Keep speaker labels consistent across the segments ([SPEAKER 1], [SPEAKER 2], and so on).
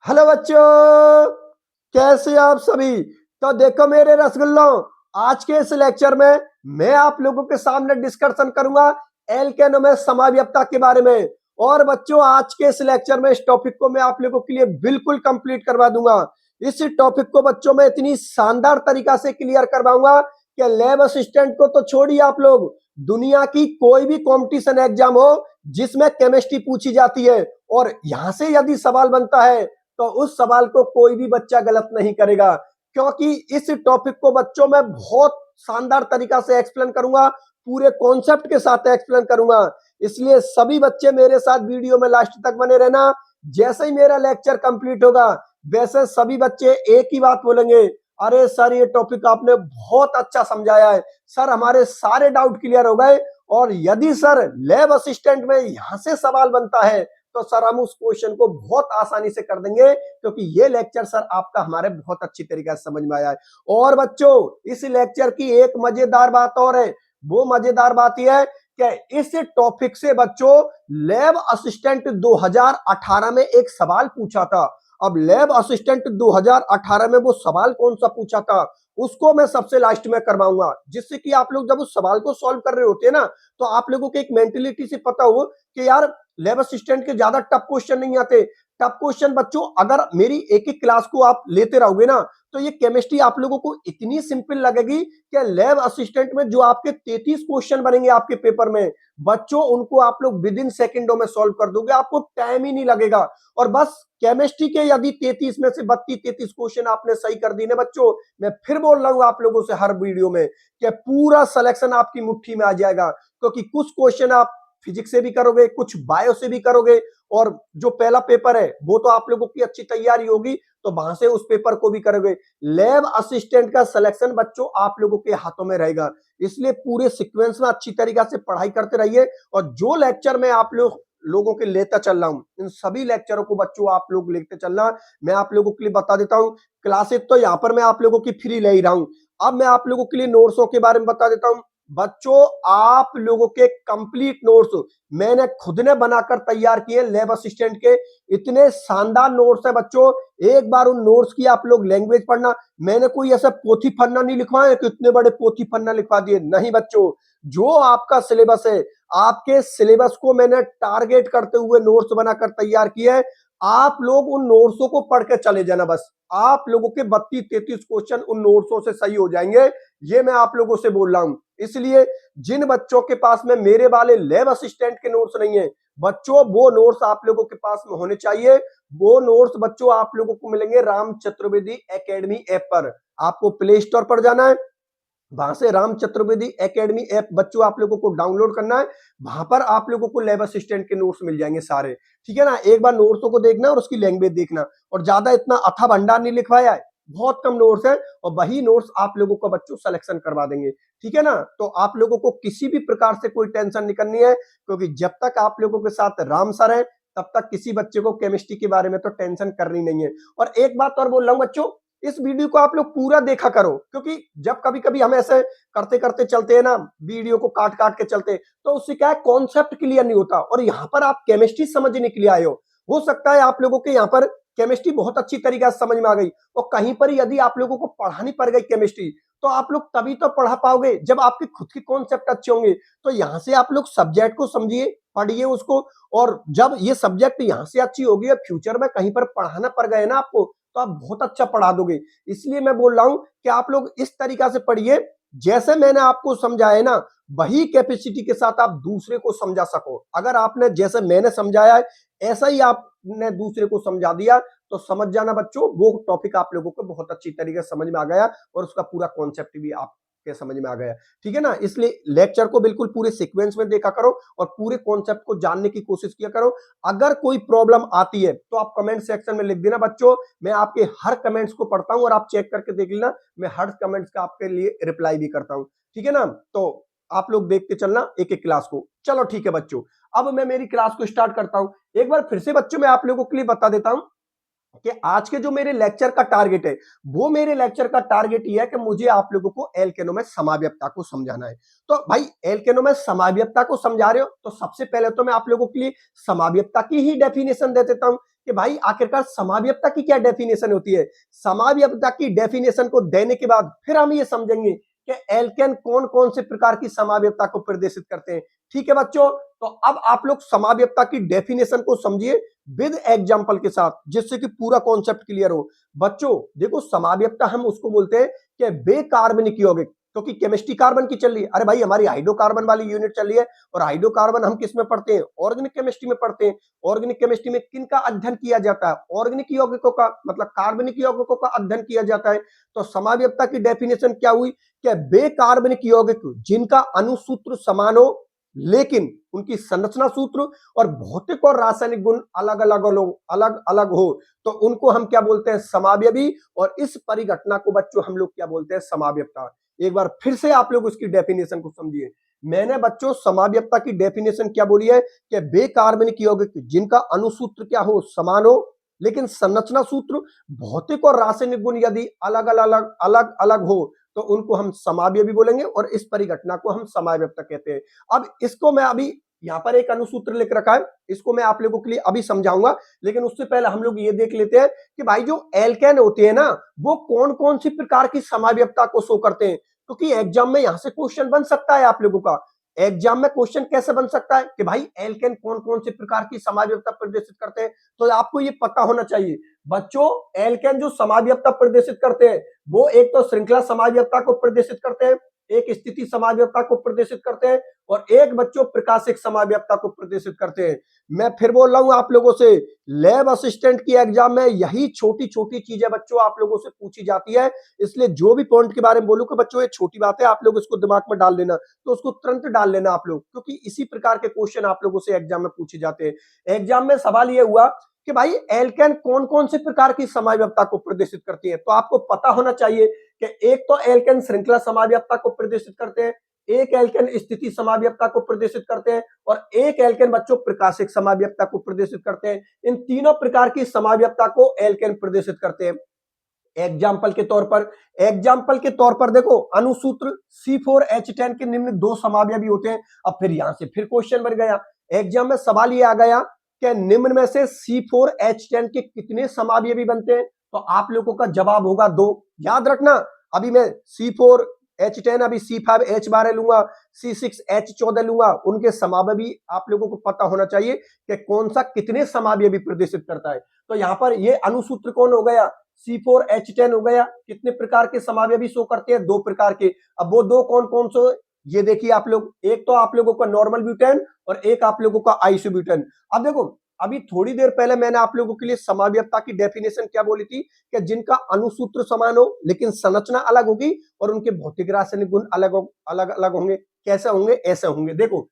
[SPEAKER 1] Hello बच्चों, कैसे आप सभी। तो देखो मेरे रसगुल्लों, आज के इस लेक्चर में मैं आप लोगों के सामने डिस्कशन करूंगा एल्केनो में समाव्ययता के बारे में। और बच्चों, आज के इस लेक्चर में इस टॉपिक को मैं आप लोगों के लिए बिल्कुल कंप्लीट करवा दूंगा। इस टॉपिक को बच्चों मैं इतनी शानदार तरीका से क्लियर करवाऊंगा कि लैब असिस्टेंट को तो छोड़िए आप लोग, दुनिया की कोई भी कंपटीशन एग्जाम हो जिसमें केमिस्ट्री पूछी जाती है और यहां से यदि सवाल बनता है तो उस सवाल को कोई भी बच्चा गलत नहीं करेगा, क्योंकि इस टॉपिक को बच्चों में बहुत शानदार तरीका से एक्सप्लेन करूंगा, पूरे कॉन्सेप्ट के साथ एक्सप्लेन करूंगा। इसलिए सभी बच्चे मेरे साथ वीडियो में लास्ट तक बने रहना। जैसे ही मेरा लेक्चर कंप्लीट होगा वैसे सभी बच्चे एक ही बात बोलेंगे, अरे सर ये टॉपिक आपने बहुत अच्छा समझाया है, सर हमारे सारे डाउट क्लियर हो गए। और यदि सर लैब असिस्टेंट में यहां से सवाल बनता है तो सर हम उस क्वेश्चन को बहुत आसानी से कर देंगे, क्योंकि ये लेक्चर सर आपका हमारे बहुत अच्छी तरीके से समझ में आया है। और बच्चों, इस लेक्चर की एक मजेदार बात और है, वो मजेदार बात यह है कि इस टॉपिक से बच्चों लैब असिस्टेंट 2018 में एक सवाल पूछा था। अब लैब असिस्टेंट 2018 में वो सवाल कौन सा पूछा था उसको मैं सबसे लास्ट में करवाऊंगा, जिससे कि आप लोग जब उस सवाल को सॉल्व कर रहे होते हैं ना, तो आप लोगों को एक मेंटेलिटी से पता हो कि यार लैब असिस्टेंट के ज्यादा टफ क्वेश्चन नहीं आते। टफ क्वेश्चन बच्चों अगर मेरी एक एक क्लास को आप लेते रहोगे ना, तो ये केमिस्ट्री आप लोगों को इतनी सिंपल लगेगी कि लैब असिस्टेंट में जो आपके 33 क्वेश्चन बनेंगे आपके पेपर में, बच्चों उनको आप लोग विद इन सेकेंडों में सॉल्व कर दोगे, आपको टाइम ही नहीं लगेगा। और बस केमिस्ट्री के यदि 33 में से 32-33 क्वेश्चन आपने सही कर दिए ना बच्चों, मैं फिर बोल रहा हूं आप लोगों से हर वीडियो में कि पूरा सिलेक्शन आपकी मुट्ठी में आ जाएगा, क्योंकि कुछ क्वेश्चन आप फिजिक्स से भी करोगे, कुछ बायो से भी करोगे, और जो पहला पेपर है वो तो आप लोगों की अच्छी तैयारी होगी तो वहां से उस पेपर को भी करोगे। लैब असिस्टेंट का सिलेक्शन बच्चों आप लोगों के हाथों में रहेगा, इसलिए पूरे सीक्वेंस में अच्छी तरीके से पढ़ाई करते रहिए। और जो लेक्चर मैं आप लोगों के लेता चल रहा हूं, इन सभी लेक्चरों को बच्चों आप लोग लेते चलना। मैं आप लोगों के लिए बता देता हूं, क्लासेस तो यहां पर मैं आप लोगों की फ्री ले ही रहा हूं। अब मैं आप लोगों के लिए नोट्सों के बारे में बता देता हूं। बच्चों आप लोगों के कंप्लीट नोट्स मैंने खुद ने बनाकर तैयार किए लैब असिस्टेंट के, इतने शानदार नोट्स है बच्चों। एक बार उन नोट्स की आप लोग लैंग्वेज पढ़ना। मैंने कोई ऐसा पोथी पन्ना नहीं लिखवाया कि इतने बड़े पोथी पन्ना लिखवा दिए, नहीं बच्चों। जो आपका सिलेबस है, आपके सिलेबस को मैंने टारगेट करते हुए नोट्स बनाकर तैयार किए हैं। आप लोग उन नोट्सों को पढ़ के चले जाना, बस आप लोगों के 32-33 क्वेश्चन उन नोट्सों से सही हो जाएंगे, ये मैं आप लोगों से बोल रहा हूं। इसलिए जिन बच्चों के पास में मेरे वाले लैब असिस्टेंट के नोट्स नहीं है बच्चों, वो नोट्स आप लोगों के पास में होने चाहिए। वो नोट्स बच्चों आप लोगों को मिलेंगे राम चतुर्वेदी एकेडमी ऐप पर। आपको प्ले स्टोर पर जाना है, वहां से राम चतुर्वेदी एकेडमी ऐप बच्चों आप लोगों को डाउनलोड करना है। वहां पर आप लोगों को लैब असिस्टेंट के नोट्स मिल जाएंगे सारे, ठीक है ना। एक बार नोट्सों को देखना और उसकी लैंग्वेज देखना, और ज्यादा इतना अथा भंडार नहीं लिखवाया है, बहुत कम नोट्स है, और वही नोट्स आप लोगों का बच्चों सिलेक्शन करवा देंगे, ठीक है ना। तो आप लोगों को किसी भी प्रकार से कोई टेंशन नहीं करनी है, क्योंकि जब तक आप लोगों के साथ राम सर है तब तक किसी बच्चे को केमिस्ट्री के बारे में तो टेंशन करनी नहीं है। और एक बात और बोल रहा हूं बच्चों, इस वीडियो को आप लोग पूरा देखा करो, क्योंकि जब कभी कभी हम ऐसे करते करते चलते हैं ना, वीडियो को काट काट के चलते, तो उससे क्या है कॉन्सेप्ट क्लियर नहीं होता। और यहाँ पर आप केमिस्ट्री समझने के लिए आए हो सकता है आप लोगों के यहाँ पर केमिस्ट्री बहुत अच्छी तरीके से समझ में आ गई, और कहीं पर यदि आप लोगों को पढ़ानी पड़ गई केमिस्ट्री, तो आप लोग तभी तो पढ़ा पाओगे जब आपके खुद के कॉन्सेप्ट अच्छे होंगे। तो यहाँ से आप लोग सब्जेक्ट को समझिए, पढ़िए उसको, और जब ये सब्जेक्ट यहाँ से अच्छी होगी और फ्यूचर में कहीं पर पढ़ाना पड़ गए ना आपको, तो आप बहुत अच्छा पढ़ा दोगे। इसलिए मैं बोल रहा हूं कि आप लोग इस तरीका से पढ़िए, जैसे मैंने आपको समझाया ना, वही कैपेसिटी के साथ आप दूसरे को समझा सको। अगर आपने जैसे मैंने समझाया है ऐसा ही आपने दूसरे को समझा दिया, तो समझ जाना बच्चों वो टॉपिक आप लोगों को बहुत अच्छी तरीके से समझ में आ गया, और उसका पूरा कॉन्सेप्ट भी आपके समझ में आ गया, ठीक है ना। इसलिए लेक्चर को बिल्कुल पूरे सीक्वेंस में देखा करो और पूरे कॉन्सेप्ट को जानने की कोशिश किया करो। अगर कोई प्रॉब्लम आती है तो आप कमेंट सेक्शन में लिख देना बच्चों, मैं आपके हर कमेंट्स को पढ़ता हूं और आप चेक करके देख लेना, मैं हर कमेंट्स का आपके लिए रिप्लाई भी करता हूं, ठीक है ना। तो आप लोग देखते चलना एक एक क्लास को। चलो ठीक है बच्चों, अब मैं मेरी क्लास को स्टार्ट करता हूं। एक बार फिर से बच्चों मैं आप लोगों के लिए बता देता हूं कि आज के जो मेरे लेक्चर का टारगेट है, वो मेरे लेक्चर का टारगेट ये है कि मुझे आप लोगों को एल्केनो में समाव्ययता को समझाना है। तो भाई एल्केनो में समाव्ययता को समझा रहे हो, तो सबसे पहले तो मैं आप लोगों के लिए समाव्ययता की ही डेफिनेशन दे देता हूं कि भाई आखिरकार समावयवता की क्या डेफिनेशन होती है। समावयवता की डेफिनेशन को देने के बाद फिर हम ये समझेंगे कि एल्केन कौन कौन से प्रकार की समावयवता को प्रदर्शित करते हैं। ठीक है बच्चों, तो अब आप लोग समावयवता की डेफिनेशन को समझिए विद एग्जांपल के साथ, जिससे कि पूरा कॉन्सेप्ट क्लियर हो। बच्चों देखो, समावयवता हम उसको बोलते हैं कि बेकार्बनिक यौगिक, क्योंकि केमिस्ट्री कार्बन की चल रही है। अरे भाई, हमारी हाइड्रोकार्बन वाली यूनिट चल रही है, और हाइड्रोकार्बन हम किस में पढ़ते हैं? ऑर्गेनिक केमिस्ट्री में पढ़ते हैं। ऑर्गेनिक केमिस्ट्री में किन का अध्ययन किया जाता है? ऑर्गेनिक यौगिकों का, मतलब कार्बनिक यौगिकों का अध्ययन किया जाता है। तो समावयवता की डेफिनेशन क्या हुई कि बेकार्बनिक यौगिक जिनका अणुसूत्र समान हो लेकिन उनकी संरचना सूत्र और भौतिक और रासायनिक गुण अलग अलग हो, तो उनको हम क्या बोलते हैं? समावयवी। और इस परिघटना को बच्चों हम लोग क्या बोलते हैं? समावयवता। एक बार फिर से आप लोग उसकी डेफिनेशन को समझिए। मैंने बच्चों समावयवता की डेफिनेशन क्या बोली है कि बेकार्बनिक यौगिक जिनका अणुसूत्र क्या हो? समान हो, लेकिन संरचना सूत्र, भौतिक और रासायनिक गुण यदि अलग अलग हो, तो उनको हम समावयवी बोलेंगे, और इस परिघटना को हम समावयवता कहते हैं। अब इसको मैं अभी यहां पर एक अणुसूत्र लिख रखा है, इसको मैं आप लोगों के लिए अभी समझाऊंगा, लेकिन उससे पहले हम लोग ये देख लेते हैं कि भाई जो एल्केन होते हैं ना, वो कौन कौन सी प्रकार की समावयवता को शो करते हैं। क्योंकि एग्जाम में यहां से क्वेश्चन बन सकता है आप लोगों का। एग्जाम में क्वेश्चन कैसे बन सकता है कि भाई एल्केन कौन कौन से प्रकार की समावयवता प्रदर्शित करते हैं, तो आपको ये पता होना चाहिए। बच्चों, एल्केन जो समावयवता प्रदर्शित करते हैं, वो एक तो श्रृंखला समावयवता को प्रदर्शित करते हैं, एक स्थिति समावयवता को प्रदर्शित करते हैं, और एक बच्चों प्रकाशिक समावयवता को प्रदर्शित करते हैं। मैं फिर बोल रहा हूं आप लोगों से, लैब असिस्टेंट की एग्जाम में यही छोटी छोटी चीजें बच्चों आप लोगों से पूछी जाती है। इसलिए जो भी पॉइंट के बारे में बोलूं कि बच्चों ये छोटी बात है, आप लोग इसको दिमाग में डाल लेना, तो उसको तुरंत डाल लेना आप लोग, क्योंकि इसी प्रकार के क्वेश्चन आप लोगों से एग्जाम में पूछे जाते हैं। एग्जाम में सवाल ये हुआ कि भाई एल्केन कौन कौन से प्रकार की समावयवता को प्रदर्शित करती है, तो आपको पता होना चाहिए कि एक तो एल्केन श्रृंखला समावयवता को प्रदर्शित करते हैं, एक एल्केन स्थिति समावयवता को प्रदर्शित करते हैं, और एक एल्केन बच्चों प्रकाशिक समावयवता को प्रदर्शित करते हैं। इन तीनों प्रकार की समावयवता को एल्केन प्रदर्शित करते हैं। एग्जाम्पल के तौर पर देखो, अणुसूत्र C4H10 के निम्न दो समावयवी होते हैं। अब फिर यहां से फिर क्वेश्चन बन गया, एग्जाम में सवाल ये आ गया कि निम्न में से C4H10 के कितने समावयवी बनते हैं, तो आप लोगों का जवाब होगा 2। याद रखना, अभी मैं C4H10, अभी C5H12 लूंगा, C6H14 लूंगा, उनके समावयवी आप लोगों को पता होना चाहिए कि कौन सा कितने समावयवी प्रदर्शित करता है। तो यहां पर ये अणुसूत्र कौन हो गया? C4H10 हो गया। कितने प्रकार के समावयवी शो करते हैं? 2 प्रकार के। अब वो 2 कौन कौन से? ये देखिए आप लोग, एक तो आप लोगों का नॉर्मल ब्यूटेन और एक आप लोगों का आइसोब्यूटेन। अब देखो, अभी थोड़ी देर पहले मैंने आप लोगों के लिए समावयवता की डेफिनेशन क्या बोली थी कि जिनका अणुसूत्र समान हो लेकिन संरचना अलग होगी और उनके भौतिक रासायनिक गुण अलग अलग होंगे। कैसे होंगे? ऐसे होंगे। देखो,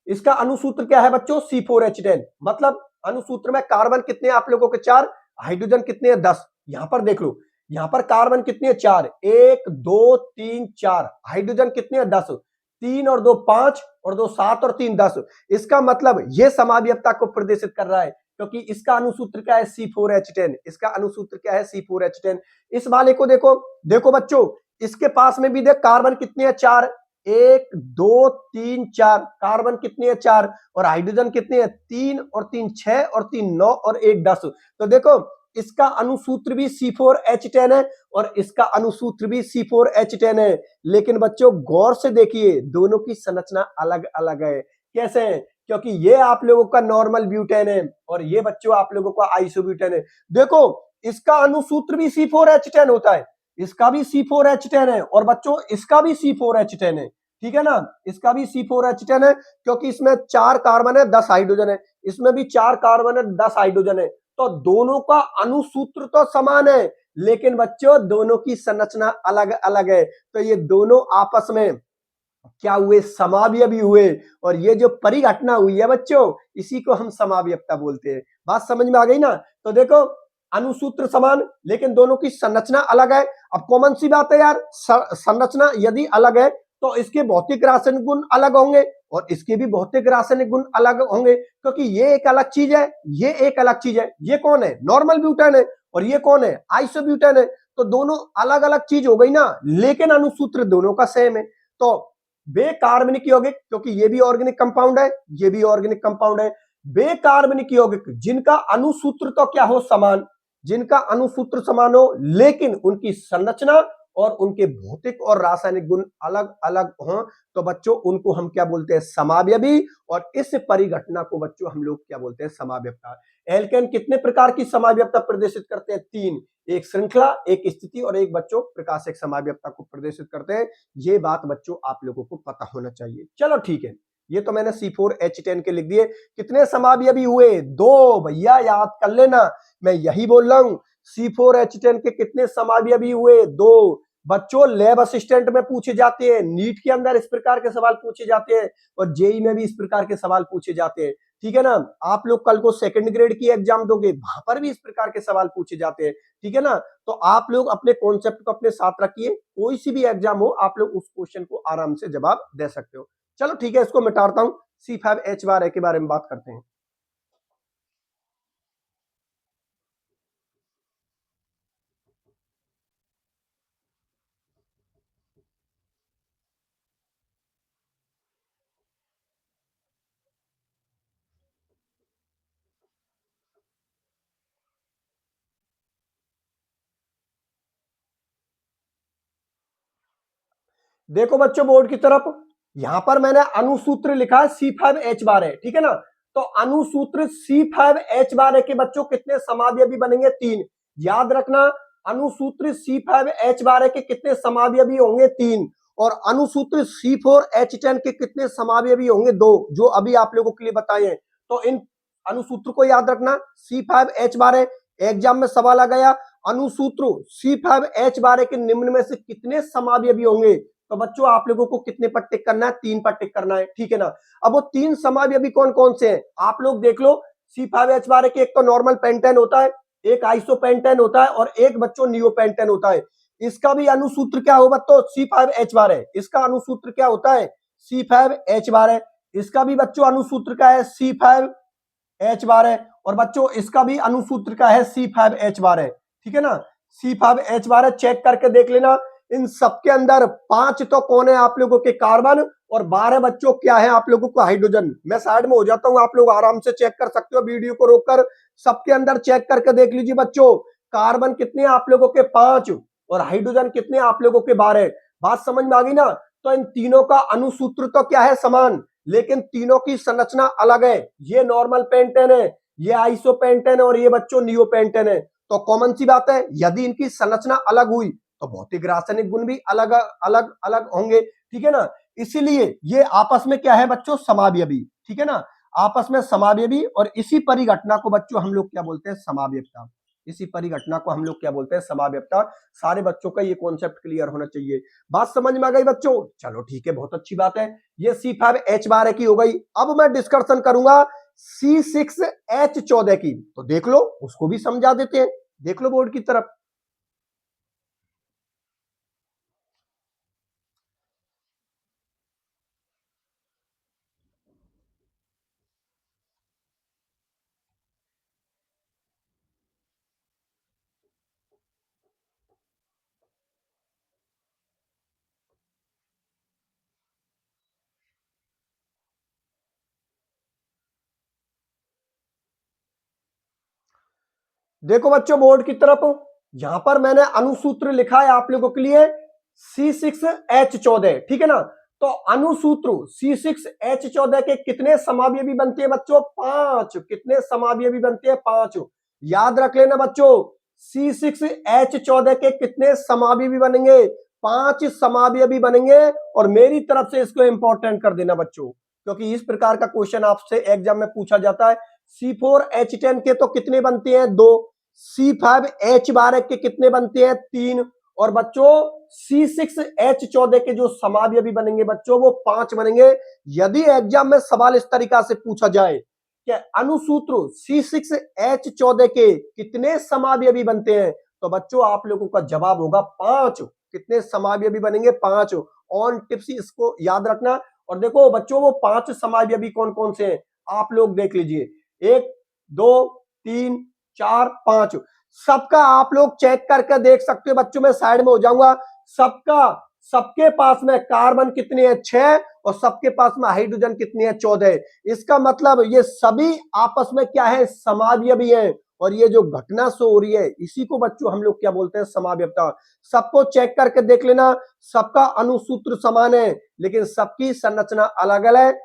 [SPEAKER 1] इसका अणुसूत्र क्या है बच्चों? C4H10। मतलब अणुसूत्र में कार्बन कितने आप लोगों के? 4। हाइड्रोजन कितने हैं? 10। यहां पर देख लो, यहां पर कार्बन कितने हैं? 4। 1 2 3 4। हाइड्रोजन कितने हैं? 10। 3 और 2 5, और 2 7, और 3 10। इसका मतलब यह समावयवता को प्रदर्शित कर रहा है, क्योंकि इसका अणुसूत्र क्या है? C4H10। इसका अणुसूत्र क्या है? C4H10। इस वाले को देखो, देखो बच्चों, इसके पास में भी देख, कार्बन कितने हैं? 4। 1 2 3 4। कार्बन कितने हैं? 4। और हाइड्रोजन कितने हैं? 3 और 3 6, और 3 9, और 1 10। तो देखो, इसका अणुसूत्र भी C4H10 है और इसका अणुसूत्र भी C4H10 है। लेकिन बच्चों गौर से देखिए, दोनों की संरचना अलग अलग है। कैसे है? क्योंकि ये आप लोगों का नॉर्मल ब्यूटेन है और ये बच्चों आप लोगों का आइसोब्यूटेन है। देखो, इसका अणुसूत्र भी C4H10 होता है, इसका भी C4H10 है, और बच्चों इसका भी C4H10 है। ठीक है ना? इसका भी C4H10 है, क्योंकि इसमें 4 कार्बन है, 10 हाइड्रोजन है। इसमें भी 4 कार्बन है, 10 हाइड्रोजन है। तो दोनों का अणुसूत्र तो समान है, लेकिन बच्चों दोनों की संरचना अलग अलग है। तो ये दोनों आपस में क्या हुए? समावयवी हुए। और ये जो परिघटना हुई है बच्चों, इसी को हम समावयवता बोलते हैं। बात समझ में आ गई ना? तो देखो, अणुसूत्र समान लेकिन दोनों की संरचना अलग है। अब कॉमन सी बात है यार, संरचना यदि अलग है तो इसके भौतिक रासायनिक गुण अलग होंगे और इसके भी भौतिक रासायनिक गुण अलग होंगे, क्योंकि ये एक अलग चीज है, ये एक अलग चीज है। ये कौन है? नॉर्मल ब्यूटेन है, और ये कौन है? आइसोब्यूटेन है। तो दोनों अलग अलग चीज हो गई ना, लेकिन अणुसूत्र दोनों का सेम है। तो बेकार्बनिक यौगिक, क्योंकि ये भी ऑर्गेनिक कंपाउंड है, ये भी ऑर्गेनिक कंपाउंड है। बेकार्बनिक यौगिक जिनका अणुसूत्र तो क्या हो समान, जिनका अणुसूत्र समान हो लेकिन उनकी संरचना और उनके भौतिक और रासायनिक गुण अलग अलग हों, तो बच्चों उनको हम क्या बोलते हैं, समावयवी। और इस परिघटना को बच्चों हम लोग क्या बोलते हैं, समावयवता। एल्केन कितने प्रकार की समावयवता प्रदर्शित करते हैं, तीन, एक श्रृंखला, एक स्थिति और एक बच्चों प्रकाशक समावयवता को प्रदर्शित करते हैं। ये बात बच्चों आप लोगों को पता होना चाहिए। चलो ठीक है, ये तो मैंने C4H10 के लिख दिए। कितने समावयवी हुए, दो, भैया याद कर लेना, मैं यही बोल रहा हूं। C4H10 के कितने समावयवी हुए, दो। बच्चों लैब असिस्टेंट में पूछे जाते हैं, नीट के अंदर इस प्रकार के सवाल पूछे जाते हैं और जेई में भी इस प्रकार के सवाल पूछे जाते हैं, ठीक है ना। आप लोग कल को सेकंड ग्रेड की एग्जाम दोगे, वहां पर भी इस प्रकार के सवाल पूछे जाते हैं, ठीक है ना। तो आप लोग अपने कॉन्सेप्ट को अपने साथ रखिए, कोई सी भी एग्जाम हो आप लोग उस क्वेश्चन को आराम से जवाब दे सकते हो। चलो ठीक है, इसको मिटाता हूं। C5H12 के बारे में बात करते हैं। देखो बच्चों बोर्ड की तरफ, यहां पर मैंने अणुसूत्र लिखा है C5H12, ठीक है ना। तो अणुसूत्र C5H12 के बच्चों कितने समावयवी बनेंगे, तीन। याद रखना, अणुसूत्र C5H12 के कितने समावयवी होंगे, तीन। और अणुसूत्र C4H10 के कितने समावयवी होंगे, दो, जो अभी आप लोगों के लिए बताए हैं। तो इन अणुसूत्र को याद रखना, C5H12 एग्जाम में सवाल आ गया, अणुसूत्र C5H12 के निम्न में से कितने समावयवी होंगे। तो बच्चों आप लोगों को कितने पर टिक करना है, तीन पर टिक करना है, ठीक है ना। अब वो तीन समावयवी कौन कौन से हैं, आप लोग देख लो। C5H12 के एक तो नॉर्मल पेंटेन होता है, एक आइसोपेंटेन होता है और एक बच्चों नियोपेंटेन होता है। इसका भी अणुसूत्र क्या होगा, तो C5H12, इसका अणुसूत्र क्या होता है, C5H12। इसका भी बच्चों अणुसूत्र क्या है, C5H12। और बच्चों इसका भी अणुसूत्र क्या है, C5H12, ठीक है ना। C5H12 चेक करके देख लेना। इन सबके अंदर पांच तो कौन है, आप लोगों के कार्बन, और 12 बच्चों क्या है आप लोगों को, हाइड्रोजन। मैं साइड में हो जाता हूं, आप लोग आराम से चेक कर सकते हो, वीडियो को रोककर सबके अंदर चेक करके देख लीजिए बच्चों। कार्बन कितने आप लोगों के, 5, और हाइड्रोजन कितने आप लोगों के, 12। बात समझ में आ गई ना। तो इन तीनों का अणुसूत्र तो क्या है, समान, लेकिन तीनों की संरचना अलग है। ये नॉर्मल पेंटेन है, ये आइसोपेंटेन है और ये बच्चों नियोपेंटेन है। तो कॉमन सी बात है, यदि इनकी संरचना अलग हुई तो भौतिक रासायनिक गुण भी अलग अलग अलग होंगे, ठीक है ना। इसीलिए ये आपस में क्या है बच्चों, समावयवी, ठीक है ना। आपस में समावयवी, और इसी परिघटना को बच्चों हम लोग क्या बोलते हैं, समावयवता। इसी परिघटना को हम लोग क्या बोलते हैं, समावयवता। सारे बच्चों का ये कॉन्सेप्ट क्लियर होना चाहिए। बात समझ में आ गई बच्चों, चलो ठीक है, बहुत अच्छी बात है। ये C5H12 की हो गई। अब मैं डिस्कशन करूंगा C6H14 की, तो देख लो, उसको भी समझा देते हैं। देख लो बोर्ड की तरफ। देखो बच्चों बोर्ड की तरफ, यहां पर मैंने अणुसूत्र लिखा है आप लोगों के लिए C6H14, ठीक है ना। तो अणुसूत्र C6H14 के कितने समावयवी बनते हैं बच्चों, 5। कितने समावयवी बनते हैं, 5। याद रख लेना बच्चों, C6H14 के कितने समावयवी बनेंगे, 5 समावयवी बनेंगे। और मेरी तरफ से इसको इंपॉर्टेंट कर देना बच्चों, क्योंकि इस प्रकार का क्वेश्चन आपसे एग्जाम में पूछा जाता है। C4H10 के तो कितने बनते हैं, 2। C5H12 के कितने बनते हैं, 3। और बच्चों C6H14 के जो समावयवी बनेंगे बच्चों, वो 5 बनेंगे। यदि एग्जाम में सवाल इस तरीका से पूछा जाए कि अणुसूत्र C6H14 के कितने समावयवी बनते हैं, तो बच्चों आप लोगों का जवाब होगा 5। कितने समावयवी बनेंगे, 5। ऑन टिप्स इसको याद रखना। और देखो बच्चों, वो 5 समावयवी कौन कौन से हैं, आप लोग देख लीजिए, 1, 2, 3, 4, 5। सबका आप लोग चेक करके देख सकते हो बच्चों, मैं साइड में हो जाऊंगा। सबका सबके पास में कार्बन कितने हैं 6 और सबके पास में हाइड्रोजन कितने हैं 14। इसका मतलब ये सभी आपस में क्या है समावयवी हैं और ये जो घटना शो हो रही है इसी को बच्चों हम लोग क्या बोलते हैं समावयवता। सबको चेक करके देख लेना, सबका अणुसूत्र समान है लेकिन सबकी संरचना अलग अलग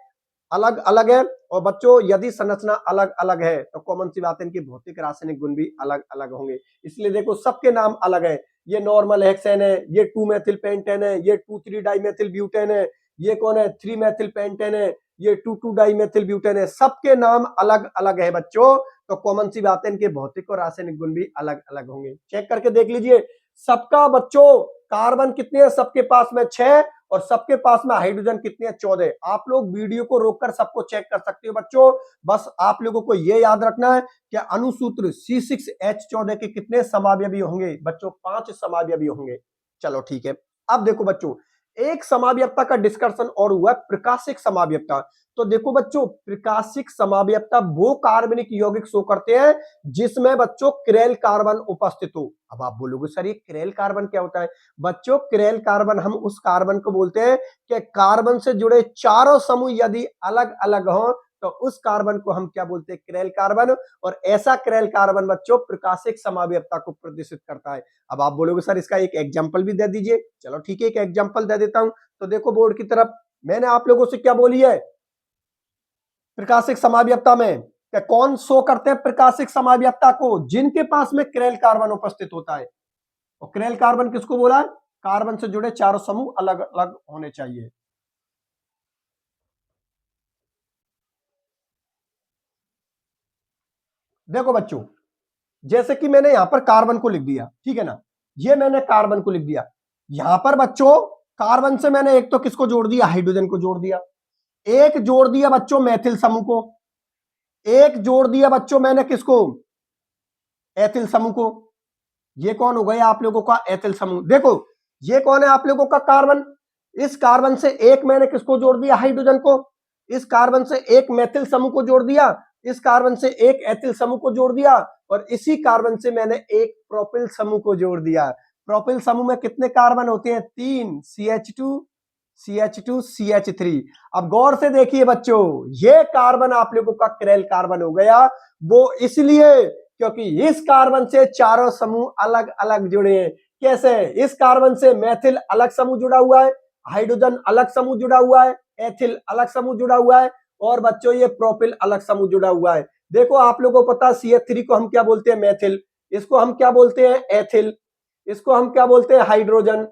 [SPEAKER 1] अलग अलग है। और बच्चों यदि संरचना अलग अलग है तो कॉमन सी बात है इनके भौतिक रासायनिक गुण भी अलग अलग होंगे। इसलिए देखो सबके नाम अलग है, ये नॉर्मल हेक्सेन है, ये 2 मेथिल पेंटेन है, ये 2,3 डाइमेथिल ब्यूटेन है, ये कौन है 3 मेथिल पेंटेन है, ये 2,2 डाइमेथिल ब्यूटेन है। सबके नाम अलग अलग है बच्चों, तो कॉमन सी बात है इनके भौतिक और रासायनिक गुण भी अलग अलग होंगे। चेक करके देख लीजिए, सबका बच्चों कार्बन कितने हैं सबके पास में 6 और सबके पास में हाइड्रोजन कितने हैं 14। आप लोग वीडियो को रोककर सबको चेक कर सकते हो बच्चों। बस आप लोगों को यह याद रखना है कि अणुसूत्र C6H14 के कितने समावयवी होंगे बच्चों, 5 समावयवी होंगे। चलो ठीक है, अब देखो बच्चों एक समावयवता का डिस्कशन और हुआ प्रकाशिक समावयवता। तो देखो बच्चों प्रकाशिक समावयवता वो कार्बनिक यौगिक शो करते हैं जिसमें बच्चों क्रेल कार्बन उपस्थित हो। अब आप बोलोगे सर ये क्रेल कार्बन क्या होता है? बच्चों क्रेल कार्बन हम उस कार्बन को बोलते हैं कि कार्बन से जुड़े चारों समूह यदि अलग अलग हों तो उस कार्बन को हम क्या बोलते हैं क्रेल कार्बन। और ऐसा क्रेल कार्बन बच्चों प्रकाशिक समावयवता को प्रदर्शित करता है। अब आप बोलोगे सर इसका एक एग्जांपल भी दे दीजिए। चलो ठीक है एक एग्जांपल दे देता हूं। तो देखो बोर्ड की तरफ, मैंने आप लोगों से क्या बोली है प्रकाशिक समावयवता में कि कौन शो करते हैं प्रकाशिक समावयवता को, जिनके पास में क्रेल कार्बन उपस्थित होता है। और क्रेल कार्बन किसको बोला है? कार्बन से जुड़े चारों समूह अलग अलग होने चाहिए। देखो बच्चों जैसे कि मैंने यहां पर कार्बन को लिख दिया, ठीक है ना, ये मैंने कार्बन को लिख दिया। यहां पर बच्चों कार्बन से मैंने एक तो किसको जोड़ दिया, हाइड्रोजन को जोड़ दिया, एक जोड़ दिया बच्चों मैथिल समूह को, एक जोड़ दिया बच्चों मैंने किसको, एथिल समूह को। ये कौन हो गया आप लोगों का एथिल समूह। देखो ये कौन है आप लोगों का कार्बन, इस कार्बन से एक मैंने किसको जोड़ दिया, हाइड्रोजन को, इस कार्बन से एक मैथिल समूह को जोड़ दिया, इस कार्बन से एक एथिल समूह को जोड़ दिया और इसी कार्बन से मैंने एक प्रोपिल समूह को जोड़ दिया। प्रोपिल समूह में कितने कार्बन होते हैं, 3, CH2 CH2 CH3। अब गौर से देखिए बच्चों ये कार्बन आप लोगों का क्रेल कार्बन हो गया, वो इसलिए क्योंकि इस कार्बन से चारों समूह अलग अलग जुड़े हैं। कैसे? इस कार्बन से मैथिल अलग समूह जुड़ा हुआ है, हाइड्रोजन अलग समूह जुड़ा हुआ है, एथिल अलग समूह जुड़ा हुआ है और बच्चों ये प्रोपिल अलग समूह जुड़ा हुआ है। देखो आप लोगों को पता CH3 को हम क्या बोलते हैं, मैथिल, इसको हम क्या बोलते हैं, एथिल, इसको हम क्या बोलते हैं, हाइड्रोजन,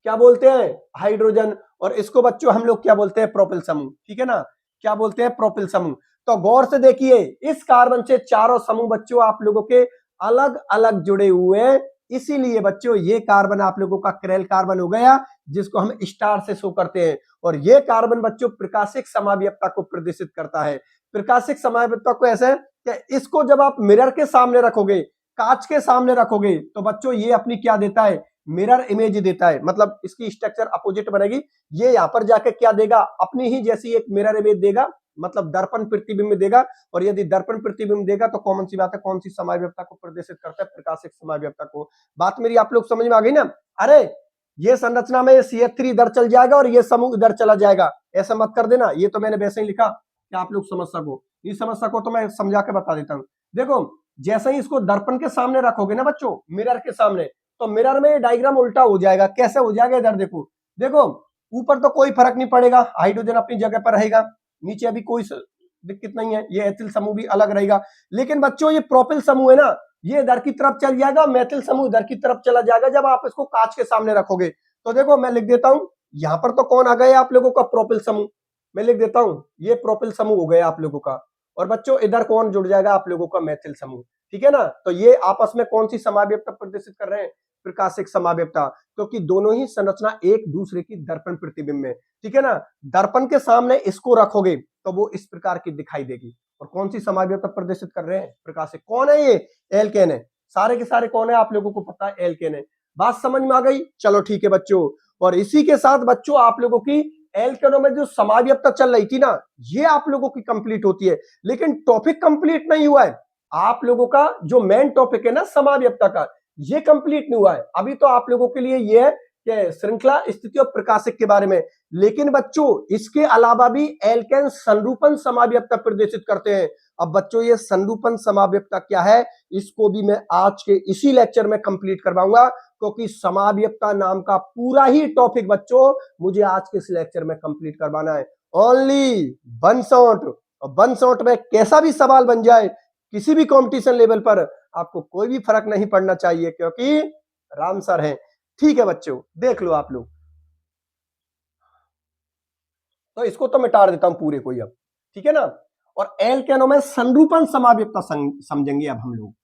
[SPEAKER 1] क्या बोलते हैं, हाइड्रोजन, और इसको बच्चों हम लोग क्या बोलते हैं, प्रोपिल समूह। ठीक है ना, क्या बोलते हैं, प्रोपिल समूह। तो गौर से देखिए इस कार्बन से चारों समूह बच्चों आप लोगों के अलग अलग जुड़े हुए हैं, इसीलिए बच्चों ये कार्बन आप लोगों का क्रेल कार्बन हो गया जिसको हम स्टार से शो करते हैं। और ये कार्बन बच्चों प्रकाशिक समावयवता को प्रदर्शित करता है। प्रकाशिक समावयवता को ऐसे कि इसको जब आप मिरर के सामने रखोगे, कांच के सामने रखोगे तो बच्चों ये अपनी क्या देता है, मिरर इमेज देता है, मतलब इसकी स्ट्रक्चर अपोजिट बनेगी। ये यहां पर जाके क्या देगा, अपनी ही जैसी एक मिरर इमेज देगा, मतलब दर्पण प्रतिबिंब देगा। और यदि दर्पण प्रतिबिंब देगा तो कौन सी बात है, कौन सी समावयवता को प्रदर्शित करता है, प्रकाशिक समावयवता को। बात मेरी आप लोग समझ में आ गई ना। अरे ये संरचना में CH3 इधर चल जाएगा और ये समूह इधर चला जाएगा, ऐसा मत कर देना। ये तो मैंने वैसे ही लिखा कि आप लोग समझ सको, नहीं समझ सको तो मैं समझा के बता देता हूं। देखो जैसे ही इसको दर्पण के सामने रखोगे ना बच्चों, मिरर के सामने, तो मिरर में डायग्राम उल्टा हो जाएगा। कैसे हो जाएगा, इधर देखो, देखो ऊपर तो कोई फर्क नहीं पड़ेगा, हाइड्रोजन अपनी जगह पर रहेगा, नीचे अभी कोई दिक्कत नहीं है, ये एथिल समूह भी अलग रहेगा। लेकिन बच्चों ये प्रोपिल समूह है ना, ये इधर की तरफ चल जाएगा, मैथिल समूह इधर की तरफ चला जाएगा जब आप इसको कांच के सामने रखोगे। तो देखो मैं लिख देता हूं, यहां पर तो कौन आ गया आप लोगों का, प्रोपिल समूह। मैं लिख देता हूं ये प्रोपिल समूह हो गया आप लोगों का, और बच्चों इधर कौन जुड़ जाएगा, आप लोगों का मैथिल समूह। ठीक है ना, तो ये आपस में कौन सी समावयवता प्रदर्शित कर रहे हैं, प्रकाशिक समावयवता, क्योंकि दोनों ही संरचना एक दूसरे की दर्पण प्रतिबिंब में। ठीक है ना, दर्पण के सामने इसको रखोगे तो वो इस प्रकार की दिखाई देगी। और कौन सी समावयवता प्रदर्शित कर रहे हैं, प्रकाशिक। कौन है ये, एल्केन है, सारे के सारे कौन है आप लोगों को पता है, एल्केन है। बात समझ में आ गई, चलो ठीक है बच्चों। और इसी के साथ बच्चों आप लोगों की एल्केनों में जो समावयवता चल रही थी ना, ये आप लोगों की कंप्लीट होती है। लेकिन टॉपिक कंप्लीट नहीं हुआ है, आप लोगों का जो मेन टॉपिक है ना समावयवता का, ये कंप्लीट नहीं हुआ है। अभी तो आप लोगों के लिए ये है कि के श्रृंखला स्थिति और प्रकाशक के बारे में। लेकिन बच्चों इसके अलावा भी एल्केन संरूपण समाव्यक्ता प्रदर्शित करते हैं। अब बच्चों ये संरूपण समाव्यक्ता क्या है, इसको भी मैं आज के इसी लेक्चर में कंप्लीट करवाऊंगा, क्योंकि समाव्यक्ता नाम का पूरा ही टॉपिक बच्चों मुझे आज के इस लेक्चर में कंप्लीट करवाना है। Only one shot, one shot में कैसा भी सवाल बन जाए किसी भी कंपटीशन लेवल पर, आपको कोई भी फर्क नहीं पड़ना चाहिए, क्योंकि राम सर हैं। ठीक है बच्चों, देख लो आप लोग। तो इसको तो मिटा देता हूं पूरे को ही अब, ठीक है ना। और एल्केनों में संरूपण समाव्यक्ता समझेंगे अब हम लोग।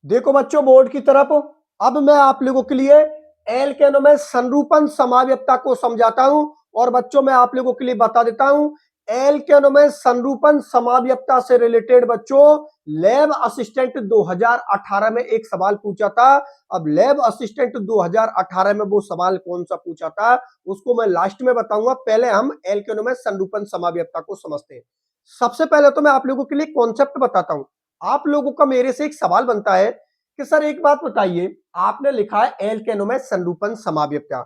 [SPEAKER 1] देखो बच्चों बोर्ड की तरफ, अब मैं आप लोगों के लिए एल्केनों में संरूपण समाव्यक्ता को समझाता हूं। और बच्चों मैं आप लोगों के लिए बता देता हूं, एल्केनों में संरूपण समाव्यक्ता से रिलेटेड बच्चों लैब असिस्टेंट 2018 में एक सवाल पूछा था। अब लैब असिस्टेंट 2018 में वो सवाल कौन सा पूछा था उसको मैं लास्ट में बताऊंगा। पहले हम एल्केनों में संरूपण समाव्यक्ता को समझते हैं। सबसे पहले तो मैं आप लोगों के लिए कॉन्सेप्ट बताता हूं। आप लोगों का मेरे से एक सवाल बनता है कि सर एक बात बताइए, आपने लिखा है एल्केनों में संरूपण समाव्यक्ता,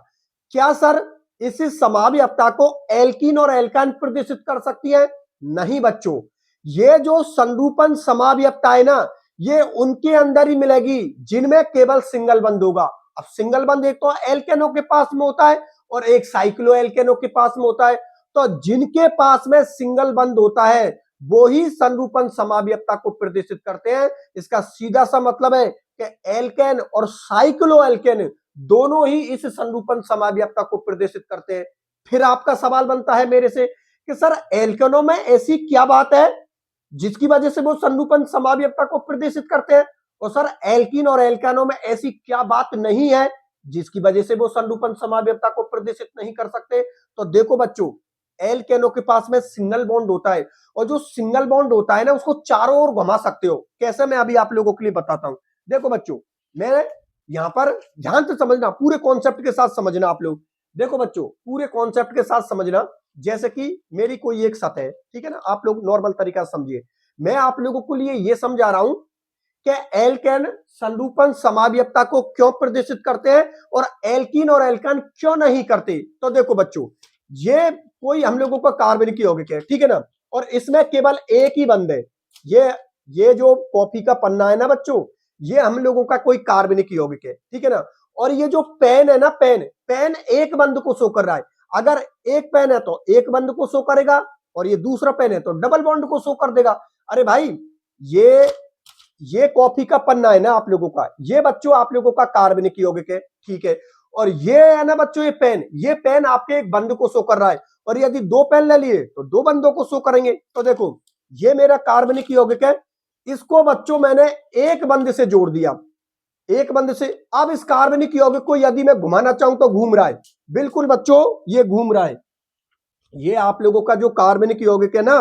[SPEAKER 1] क्या सर इस समाव्यक्ता को एल्कीन और एल्काइन प्रदर्शित कर सकती है? नहीं बच्चों, ये जो संरूपण समाव्यक्ता है ना, ये उनके अंदर ही मिलेगी जिनमें केवल सिंगल बंध होगा। अब सिंगल बंध एक तो एल्केनों के पास में होता है और एक साइक्लो एल्केनों के पास में होता है। तो जिनके पास में सिंगल बंध होता है वो ही संरूपण समाव्यक्ता को प्रदर्शित करते हैं। इसका सीधा सा मतलब है कि एल्केन और साइक्लो एल्केन दोनों ही इस संरूपण समाव्यक्ता को प्रदर्शित करते हैं। फिर आपका सवाल बनता है मेरे से कि सर एल्केनों में ऐसी क्या बात है जिसकी वजह से वो संरूपण समाव्यक्ता को प्रदर्शित करते हैं, और सर एल्कीन और एल्कानों में ऐसी क्या बात नहीं है जिसकी वजह से वो संरूपण समाव्यक्ता को प्रदर्शित नहीं कर सकते? तो देखो बच्चों, एल्केनों के पास में सिंगल बॉन्ड होता है, और जो सिंगल बॉन्ड होता है ना उसको चारों ओर घुमा सकते हो। कैसे, मैं अभी आप लोगों के लिए बताता हूं। देखो बच्चों, मैं यहां पर ध्यान से समझना, पूरे कॉन्सेप्ट के साथ समझना आप लोग। देखो बच्चों, पूरे कॉन्सेप्ट के साथ समझना। जैसे कि मेरी कोई एक सतह है, ठीक है ना, आप लोग नॉर्मल तरीका से समझिए। मैं आप लोगों को लिए यह समझा रहा हूं कि एल्केन संरूपण समाव्यक्ता को क्यों प्रदर्शित करते हैं और एल्कीन और एल्कान क्यों नहीं करते। तो देखो बच्चों, ये कोई हम लोगों का कार्बनिक यौगिक है, ठीक है ना, और इसमें केवल एक ही बंध है। ये जो कॉपी का पन्ना है ना बच्चों, ये हम लोगों का कोई कार्बनिक यौगिक है, ठीक है ना। और ये जो पेन है ना, पेन एक बंध को शो कर रहा है। अगर एक पेन है तो एक बंध को शो करेगा, और ये दूसरा पेन है तो डबल बॉन्ड को शो कर देगा। अरे भाई, ये कॉफी का पन्ना है ना आप लोगों का, ये बच्चों आप लोगों का कार्बनिक यौगिक है, ठीक है। और ये है ना बच्चों, ये पेन आपके एक बंध को शो कर रहा है, और यदि दो पेन ले लिए तो दो बंधों को शो करेंगे। तो देखो, ये मेरा कार्बनिक यौगिक है, इसको बच्चों मैंने एक बंध से जोड़ दिया, एक बंध से। अब इस कार्बनिक यौगिक को यदि मैं घुमाना चाहूं तो घूम रहा है, बिल्कुल बच्चों ये घूम रहा है। ये आप लोगों का जो कार्बनिक यौगिक है ना,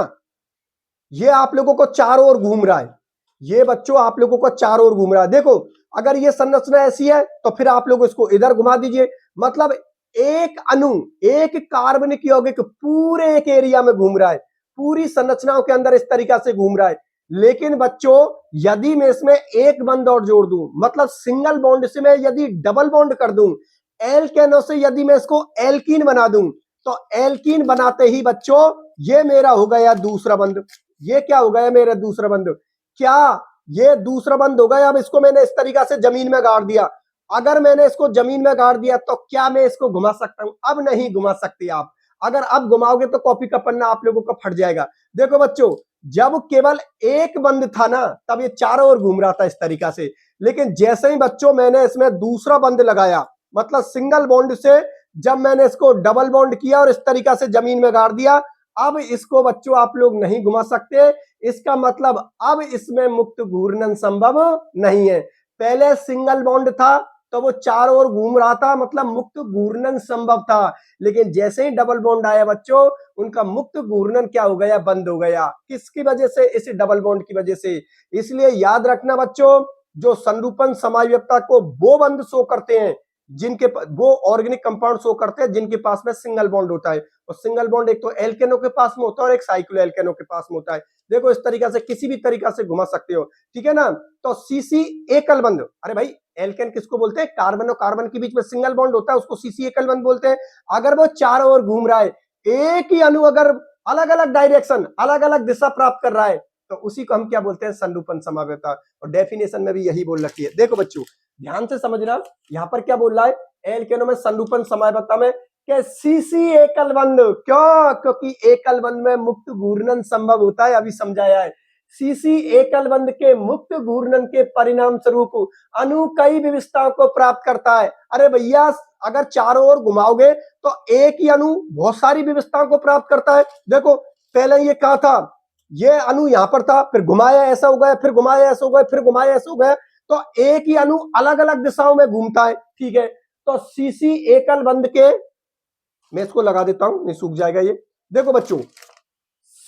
[SPEAKER 1] ये आप लोगों को चारों ओर घूम रहा है। ये बच्चों आप लोगों को चारों ओर घूम रहा है। देखो, अगर ये संरचना ऐसी है तो फिर आप लोग इसको इधर घुमा दीजिए। मतलब एक अणु, एक कार्बनिक यौगिक पूरे एक एरिया में घूम रहा है, पूरी संरचनाओं के अंदर इस तरीका से घूम रहा है। लेकिन बच्चों, यदि मैं इसमें एक बंध और जोड़ दूं, मतलब सिंगल बॉन्ड से मैं यदि डबल बॉन्ड कर दूं, एल्केनों से यदि मैं इसको एल्कीन बना दूं, तो एल्कीन बनाते ही बच्चों ये मेरा हो गया दूसरा बंध। ये क्या हो गया मेरा दूसरा बंध? क्या ये दूसरा बंध हो गया? अब इसको मैंने इस तरीका से जमीन में गाड़ दिया। अगर मैंने इसको जमीन में गाड़ दिया तो क्या मैं इसको घुमा सकता हूं? अब नहीं घुमा सकते आप। अगर अब घुमाओगे तो कॉपी का पन्ना आप लोगों का फट जाएगा। देखो बच्चों, जब केवल एक बंध था ना, तब ये चारों ओर घूम रहा था इस तरीका से। लेकिन जैसे ही बच्चों मैंने इसमें दूसरा बंध लगाया, मतलब सिंगल बॉन्ड से जब मैंने इसको डबल बॉन्ड किया और इस तरीका से जमीन में गाड़ दिया, अब इसको बच्चों आप लोग नहीं घुमा सकते, इसका मतलब अब इसमें मुक्त घूर्णन संभव नहीं है। पहले सिंगल बॉन्ड था तो वो चारों ओर घूम रहा था, मतलब मुक्त घूर्णन संभव था, लेकिन जैसे ही डबल बॉन्ड आया बच्चों, उनका मुक्त घूर्णन क्या हो गया, बंद हो गया। किसकी वजह से, इसी डबल बॉन्ड की वजह से। इसलिए याद रखना बच्चों, जो संरूपण समायुक्तता को वो बंद शो करते हैं जिनके वो ऑर्गेनिक कंपाउंड शो करते हैं जिनके पास में सिंगल बॉन्ड होता है, और सिंगल बॉन्ड एक तो एल्केनो के पास में होता है और एक साइक्लो एल्केनो के पास में होता है। देखो इस तरीका से किसी भी तरीका से घुमा सकते हो, ठीक है ना। तो सीसी एकल बंध, अरे भाई एल्केन किसको बोलते हैं, कार्बन और कार्बन के बीच में सिंगल बॉन्ड होता है, उसको सीसी एकल बंध बोलते हैं। अगर वो चारों ओर घूम रहा है, एक ही अणु अगर अलग अलग डायरेक्शन, अलग अलग दिशा प्राप्त कर रहा है, तो उसी को हम क्या बोलते हैं, संरूपण समावेता। और डेफिनेशन में भी यही बोल रखी है। देखो बच्चों ध्यान से समझना, यहां पर क्या बोल रहा है, एल्केनो में संरूपण समावेता में क्या, सीसी एकल बंध। क्यों, क्योंकि एकल बंध में मुक्त घूर्णन संभव होता है, अभी समझाया है। सीसी एकल बंध के मुक्त घूर्णन के परिणाम स्वरूप अणु कई विविधताओं को प्राप्त करता है। अरे भैया अगर चारों ओर घुमाओगे तो एक ही अणु बहुत सारी विविधताओं को प्राप्त करता है। देखो पहले ये कहा था, ये अणु यहां पर था, फिर घुमाया ऐसा हो गया, फिर घुमाया ऐसा हो गया, फिर घुमाया ऐसा हो गया, तो एक ही अणु अलग अलग दिशाओं में घूमता है, ठीक है। तो सीसी एकल बंध के, मैं इसको लगा देता हूं, नहीं सूख जाएगा ये। देखो बच्चों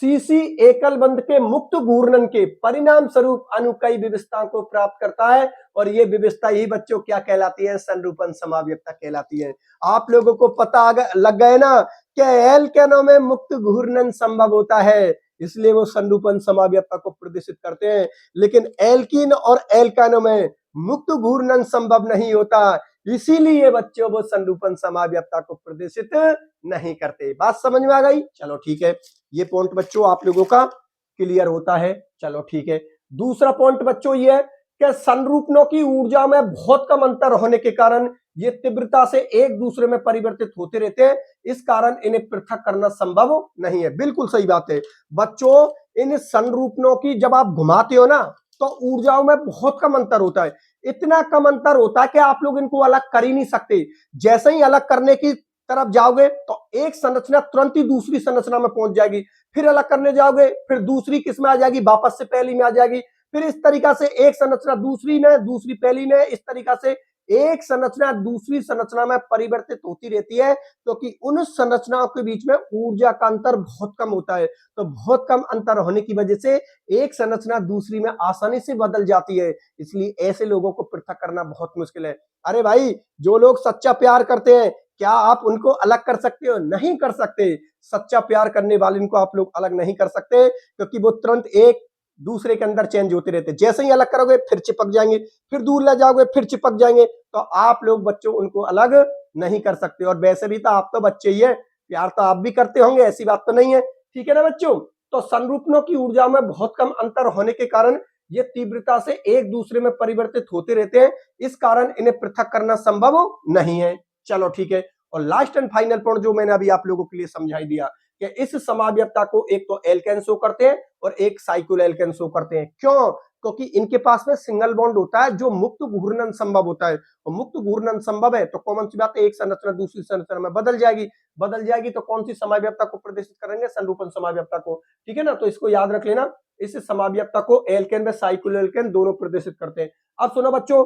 [SPEAKER 1] सीसी एकल बंध के मुक्त घूर्णन के परिणाम स्वरूप अणु कई विविधताओं को प्राप्त करता है, और ये विविधता ही बच्चों क्या कहलाती है, संरूपण समावेता कहलाती है। आप लोगों को पता लग गए ना कि एल्केनो में मुक्त घूर्णन संभव होता है, इसलिए वो संरूपण समावेता को प्रदर्शित करते हैं, लेकिन एल्कीन और एल्कानो में मुक्त घूर्णन संभव नहीं होता, इसीलिए बच्चों वो संरूपण समावेता को प्रदर्शित नहीं करते। बात समझ में आ गई, चलो ठीक है। ये पॉइंट बच्चों आप लोगों का क्लियर होता है, चलो ठीक है। दूसरा पॉइंट बच्चों ये है कि संरूपणों की ऊर्जा में बहुत कम अंतर होने के कारण ये तीव्रता से एक दूसरे में परिवर्तित होते रहते हैं, इस कारण इन्हें पृथक करना संभव नहीं है। बिल्कुल सही बात है बच्चों, इन संरूपणों की जब आप घुमाते हो ना तो ऊर्जाओं में बहुत कम अंतर होता है, इतना कम अंतर होता है कि आप लोग इनको अलग कर ही नहीं सकते। जैसे ही अलग करने की तरफ जाओगे तो एक संरचना तुरंत ही दूसरी संरचना में पहुंच जाएगी, फिर अलग करने जाओगे फिर दूसरी किस में आ जाएगी, वापस से पहली में आ जाएगी, फिर इस तरीका से एक संरचना दूसरी में, दूसरी पहली में, इस तरीका से एक संरचना दूसरी संरचना में परिवर्तित होती रहती है, क्योंकि उन संरचनाओं के बीच में ऊर्जा का अंतर बहुत कम होता है। तो बहुत कम अंतर होने की वजह से एक संरचना दूसरी में आसानी से बदल जाती है, इसलिए ऐसे लोगों को पृथक करना बहुत मुश्किल है। अरे भाई जो लोग सच्चा प्यार करते हैं, क्या आप उनको अलग कर सकते हो, नहीं कर सकते। सच्चा प्यार करने वाले इनको आप लोग अलग नहीं कर सकते, क्योंकि वो तुरंत एक दूसरे के अंदर चेंज होते रहते, जैसे ही अलग करोगे फिर चिपक जाएंगे, फिर दूर ले जाओगे फिर चिपक जाएंगे, तो आप लोग बच्चों उनको अलग नहीं कर सकते। और वैसे भी तो आप तो बच्चे ही है, प्यार तो आप भी करते होंगे, ऐसी बात तो नहीं है, ठीक है ना बच्चों। तो संरूपणों की ऊर्जा में बहुत कम अंतर होने के कारण ये तीव्रता से एक दूसरे में परिवर्तित होते रहते हैं, इस कारण इन्हें पृथक करना संभव नहीं है। चलो ठीक है। और लास्ट एंड फाइनल पॉइंट जो मैंने अभी आप लोगों के लिए समझाई दिया कि इस समाव्यता को एक तो एल्केन शो करते हैं और एक साइक्लो एल्केन शो करते हैं। क्यों, क्योंकि इनके पास में सिंगल बॉन्ड होता है जो मुक्त घूर्णन संभव होता है, और मुक्त घूर्णन संभव है तो कॉमन सी बात है, एक संरचना दूसरी संरचना में बदल जाएगी तो कौन सी समाव्यता को प्रदर्शित करेंगे, संरूपण समाव्यता को, ठीक है ना। तो इसको याद रख लेना, इस समाव्यता को एल्केन व साइक्लो एल्केन दोनों प्रदर्शित करते हैं। अब सुनो बच्चों,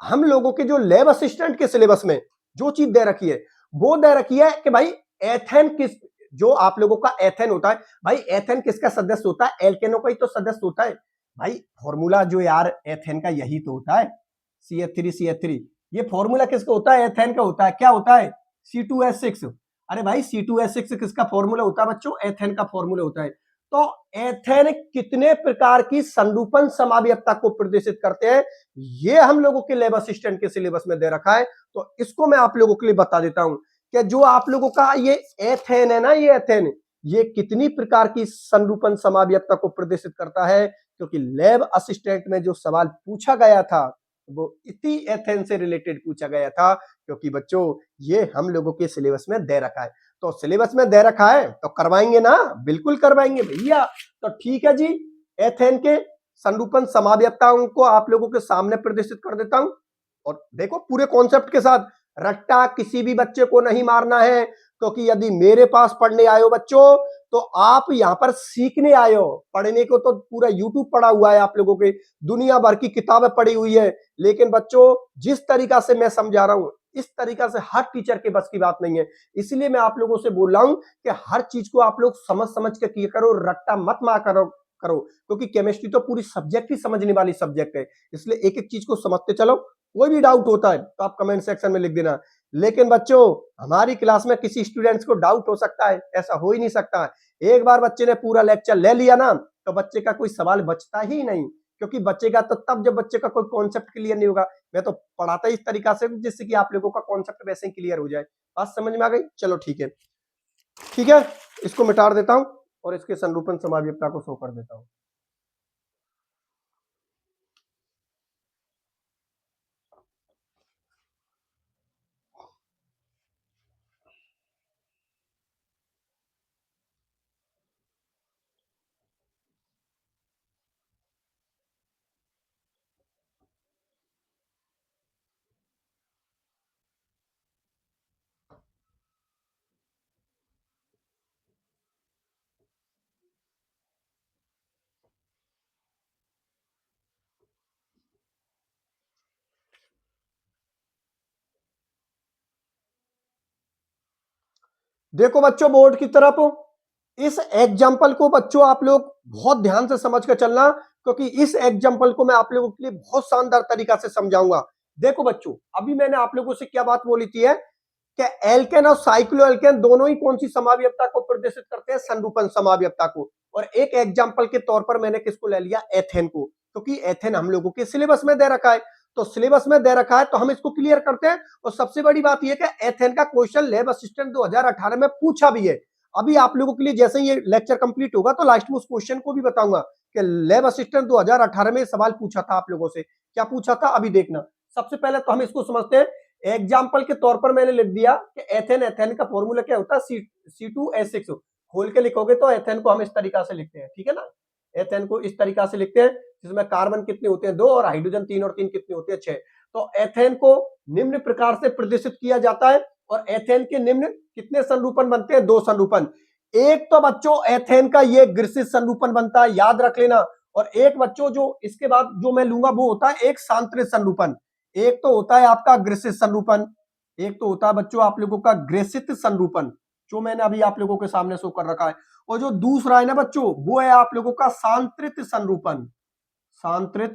[SPEAKER 1] हम लोगों के जो लैब असिस्टेंट के सिलेबस में जो चीज दे रखी है वो दे रखी है कि भाई एथेन किस, जो आप लोगों का एथेन होता है, भाई एथेन किसका सदस्य होता है, एल्केनो का ही तो सदस्य होता है। भाई फॉर्मूला जो यार एथेन का यही तो होता है, CH3CH3, ये फॉर्मूला किसका होता है, एथेन का होता है। क्या होता है, C2H6। अरे भाई C2H6 किसका फॉर्मूला होता है बच्चों, एथेन का फॉर्मूला होता है। तो एथेन कितने प्रकार की संरूपण समाव्यता को प्रदर्शित करते हैं, ये हम लोगों के लैब असिस्टेंट के सिलेबस में दे रखा है। तो इसको मैं आप लोगों के लिए बता देता हूं कि जो आप लोगों का ये एथेन है ना, ये एथेन ये कितनी प्रकार की संरूपण समाव्यता को प्रदर्शित करता है, क्योंकि लैब असिस्टेंट में जो सवाल पूछा गया था वो इसी एथेन से रिलेटेड पूछा गया था, क्योंकि बच्चों ये हम लोगों के सिलेबस में दे रखा है। तो सिलेबस में दे रखा है तो करवाएंगे ना, बिल्कुल करवाएंगे भैया। तो ठीक है जी, एथेन के संरूपण समाव्यताओं को आप लोगों के सामने प्रदर्शित कर देता हूं, और देखो पूरे कॉन्सेप्ट के साथ, रट्टा किसी भी बच्चे को नहीं मारना है, क्योंकि यदि मेरे पास पढ़ने आए हो बच्चों तो आप यहां पर सीखने आए हो। पढ़ने को तो पूरा यूट्यूब पड़ा हुआ है आप लोगों के, दुनिया भर की किताबें पड़ी हुई है, लेकिन बच्चों जिस तरीका से मैं समझा रहा हूं इस तरीका से हर टीचर के बस की बात नहीं है। इसलिए मैं आप लोगों से बोल रहा हूं कि हर चीज को आप लोग समझ समझ के किया करो, रट्टा मत मार करो, क्योंकि केमिस्ट्री तो पूरी सब्जेक्ट ही समझने वाली सब्जेक्ट है। इसलिए एक एक चीज को समझते चलो। कोई भी डाउट होता है तो आप कमेंट सेक्शन में लिख देना। लेकिन बच्चों हमारी क्लास में किसी स्टूडेंट्स को डाउट हो सकता है, ऐसा हो ही नहीं सकता। एक बार बच्चे ने पूरा लेक्चर ले लिया ना तो बच्चे का कोई सवाल बचता ही नहीं, क्योंकि बच्चे का तो तब जब बच्चे का कोई कॉन्सेप्ट क्लियर नहीं होगा। मैं तो पढ़ाता ही इस तरीका से जिससे कि आप लोगों का कॉन्सेप्ट वैसे ही क्लियर हो जाए। बात समझ में आ गई? चलो ठीक है, ठीक है, इसको मिटा देता हूं और इसके संरूपण समाव्यवता को शो कर देता हूं। देखो बच्चों बोर्ड की तरफ, इस एग्जाम्पल को बच्चों आप लोग बहुत ध्यान से समझ कर चलना, क्योंकि इस एग्जाम्पल को मैं आप लोगों के लिए बहुत शानदार तरीका से समझाऊंगा। देखो बच्चों अभी मैंने आप लोगों से क्या बात बोली थी है कि एल्केन और साइक्लो एल्केन दोनों ही कौन सी समाव्यवता को प्रदर्शित करते हैं? संरूपण समाव्यवता को। और एक एग्जाम्पल के तौर पर मैंने किसको ले लिया? एथेन को, क्योंकि एथेन हम लोगों के सिलेबस में दे रखा है। तो सिलेबस में दे रखा है तो हम इसको क्लियर करते हैं। और सबसे बड़ी बात यह कि एथेन का क्वेश्चन लैब असिस्टेंट 2018 में पूछा भी है। अभी आप लोगों के लिए जैसे ही ये लेक्चर कंप्लीट होगा तो लास्ट में उस क्वेश्चन को भी बताऊंगा कि लैब असिस्टेंट 2018 में सवाल पूछा था आप लोगों से। क्या पूछा था अभी देखना। सबसे पहले तो हम इसको समझते हैं। एग्जाम्पल के तौर पर मैंने लिख दिया कि एथेन, एथेन का फॉर्मूला क्या होता है? C2H6। खोल के लिखोगे तो एथेन को हम इस तरीका से लिखते हैं, ठीक है ना। एथेन को इस तरीका से लिखते हैं जिसमें कार्बन कितने होते हैं? 2 और हाइड्रोजन 3 और 3 कितने होते हैं? 6। तो एथेन को निम्न प्रकार से प्रदर्शित किया जाता है। और एथेन के निम्न कितने संरूपण बनते हैं? 2 संरूपण। एक तो बच्चों एथेन का ये ग्रिसिस संरूपण बनता है, याद रख लेना। और एक बच्चों जो इसके बाद जो मैं लूंगा वो होता है एक सांत्रित संरूपण। एक तो होता है आपका ग्रिसिस संरूपण, एक तो होता है बच्चों आप लोगों का ग्रेसित संरूपण, जो मैंने अभी आप लोगों के सामने शो कर रखा है। और जो दूसरा है ना बच्चों वो है आप लोगों का सांत्रित संरूपण। सांत्रित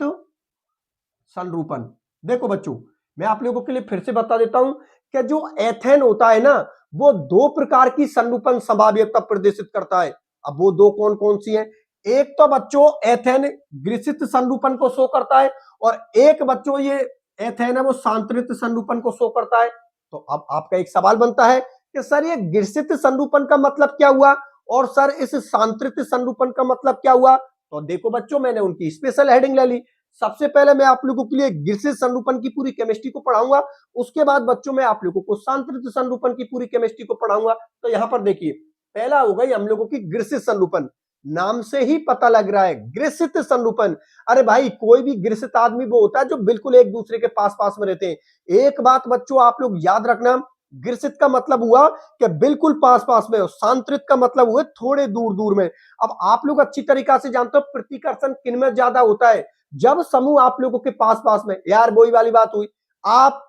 [SPEAKER 1] संरूपण। देखो बच्चों मैं आप लोगों के लिए फिर से बता देता हूं कि जो एथेन होता है ना वो 2 प्रकार की संरूपण संभाव्यता प्रदर्शित करता है। अब वो 2 कौन कौन सी हैं? एक तो बच्चों एथेन ग्रिसित संरूपण को शो करता है और एक बच्चों ये एथेन है वो सांत्रित संरूपण को शो करता है। तो अब आपका एक सवाल बनता है कि सर ये ग्रिसित संरूपण का मतलब क्या हुआ और सर इस सांत्रित संरूपण का मतलब क्या हुआ? तो देखो बच्चों मैंने उनकी स्पेशल हेडिंग ले ली। सबसे पहले मैं आप लोगों के लिए ग्रिसिस संरूपण की पूरी केमिस्ट्री को पढ़ाऊंगा, उसके बाद बच्चों मैं आप लोगों को सांत्रित संरूपण की पूरी केमिस्ट्री को पढ़ाऊंगा। तो यहां पर देखिए पहला हो गई हम लोगों की ग्रिसिस संरूपण। नाम से ही पता लग रहा है ग्रिसित संरूपण। अरे भाई कोई भी ग्रिसित आदमी वो होता है जो बिल्कुल एक दूसरे के पास पास में रहते हैं। एक बात बच्चों आप लोग याद रखना, ग्रिसित का मतलब हुआ कि बिल्कुल पास पास में, सांत्रित का मतलब हुआ थोड़े दूर दूर में। अब आप लोग अच्छी तरीका से जानते हो प्रतिकर्षण किन में ज्यादा होता है? जब समूह आप लोगों के पास पास में, यार वही वाली बात हुई, आप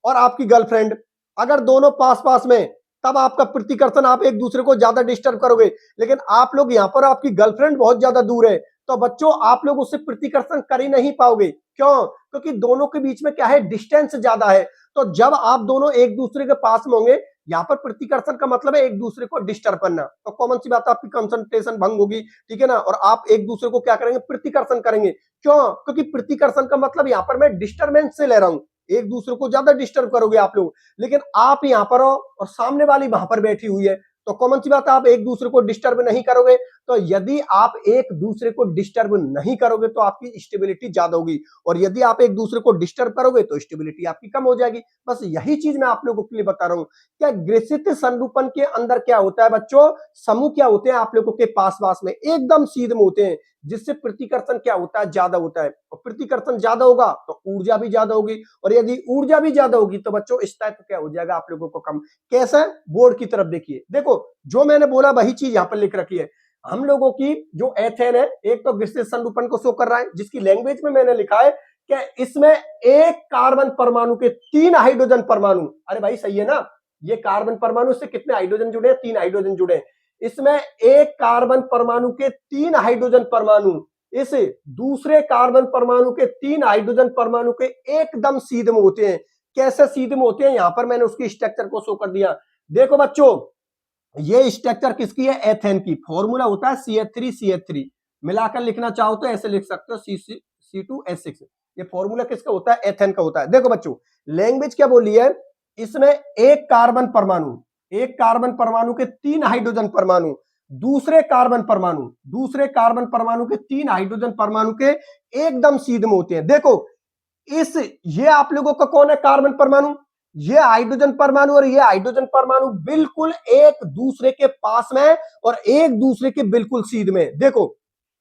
[SPEAKER 1] और आपकी गर्लफ्रेंड अगर दोनों पास पास में, तब आपका प्रतिकर्षण आप एक दूसरे को ज्यादा डिस्टर्ब करोगे। लेकिन आप लोग यहां पर आपकी गर्लफ्रेंड बहुत ज्यादा दूर है तो बच्चों आप लोग उससे प्रतिकर्षण कर ही नहीं पाओगे। क्यों? क्योंकि दोनों के बीच में क्या है? डिस्टेंस ज्यादा है। तो जब आप दोनों एक दूसरे के पास में होंगे, यहां पर प्रतिकर्षण का मतलब है एक दूसरे को डिस्टर्ब करना। तो कॉमन सी बात है आपकी कंसंट्रेशन भंग होगी, ठीक है ना। और आप एक दूसरे को क्या करेंगे? प्रतिकर्षण करेंगे। क्यों? क्योंकि प्रतिकर्षण का मतलब यहां पर मैं डिस्टर्बेंस से ले रहा हूं, एक दूसरे को ज्यादा डिस्टर्ब करोगे आप लोग। लेकिन आप यहां पर हो और सामने वाली वहां पर बैठी हुई है तो कॉमन सी बात है आप एक दूसरे को डिस्टर्ब नहीं करोगे। तो यदि आप एक दूसरे को डिस्टर्ब नहीं करोगे तो आपकी स्टेबिलिटी ज्यादा होगी, और यदि आप एक दूसरे को डिस्टर्ब करोगे तो स्टेबिलिटी आपकी कम हो जाएगी। बस यही चीज मैं आप लोगों के लिए बता रहा हूं। क्या ग्रेसित संरूपण के अंदर क्या होता है बच्चों? समूह क्या होते हैं आप लोगों के पास पास में एकदम सीध में होते हैं। जिससे प्रतिकर्षण क्या होता है, ज्यादा होता है। और प्रतिकर्षण ज्यादा होगा तो ऊर्जा भी ज्यादा होगी, और यदि ऊर्जा भी ज्यादा होगी तो बच्चों स्थायित्व क्या हो जाएगा आप लोगों को कम। कैसा? बोर्ड की तरफ देखिए, देखो जो मैंने बोला वही चीज यहाँ पर लिख रखी है। हम लोगों की जो एथेन है, एक तो विस्तृत संरूपण को शो कर रहा है, जिसकी लैंग्वेज में मैंने लिखा है कि इसमें एक कार्बन परमाणु के 3 हाइड्रोजन परमाणु। अरे भाई सही है ना, ये कार्बन परमाणु से कितने हाइड्रोजन जुड़े हैं? 3 हाइड्रोजन जुड़े हैं। इसमें एक कार्बन परमाणु के 3 हाइड्रोजन परमाणु इस दूसरे कार्बन परमाणु के 3 हाइड्रोजन परमाणु के एकदम सीध में होते हैं। कैसे सीध में होते हैं? यहां पर मैंने उसकी स्ट्रक्चर को शो कर दिया। देखो बच्चों, ये स्ट्रक्चर किसकी है? एथेन की। फॉर्मूला होता है CH3CH3, मिलाकर लिखना चाहो तो ऐसे लिख सकते हो C2H6। ये फॉर्मूला किसका होता है? एथेन का होता है। देखो बच्चों, लैंग्वेज क्या बोली है? इसमें एक कार्बन परमाणु, एक कार्बन परमाणु के 3 हाइड्रोजन परमाणु, दूसरे कार्बन परमाणु के 3 हाइड्रोजन परमाणु के एकदम सीध में होते हैं। देखो ये आप लोगों का कौन है? कार्बन परमाणु। ये हाइड्रोजन परमाणु और ये हाइड्रोजन परमाणु बिल्कुल एक दूसरे के पास में है और एक दूसरे के बिल्कुल सीध में। देखो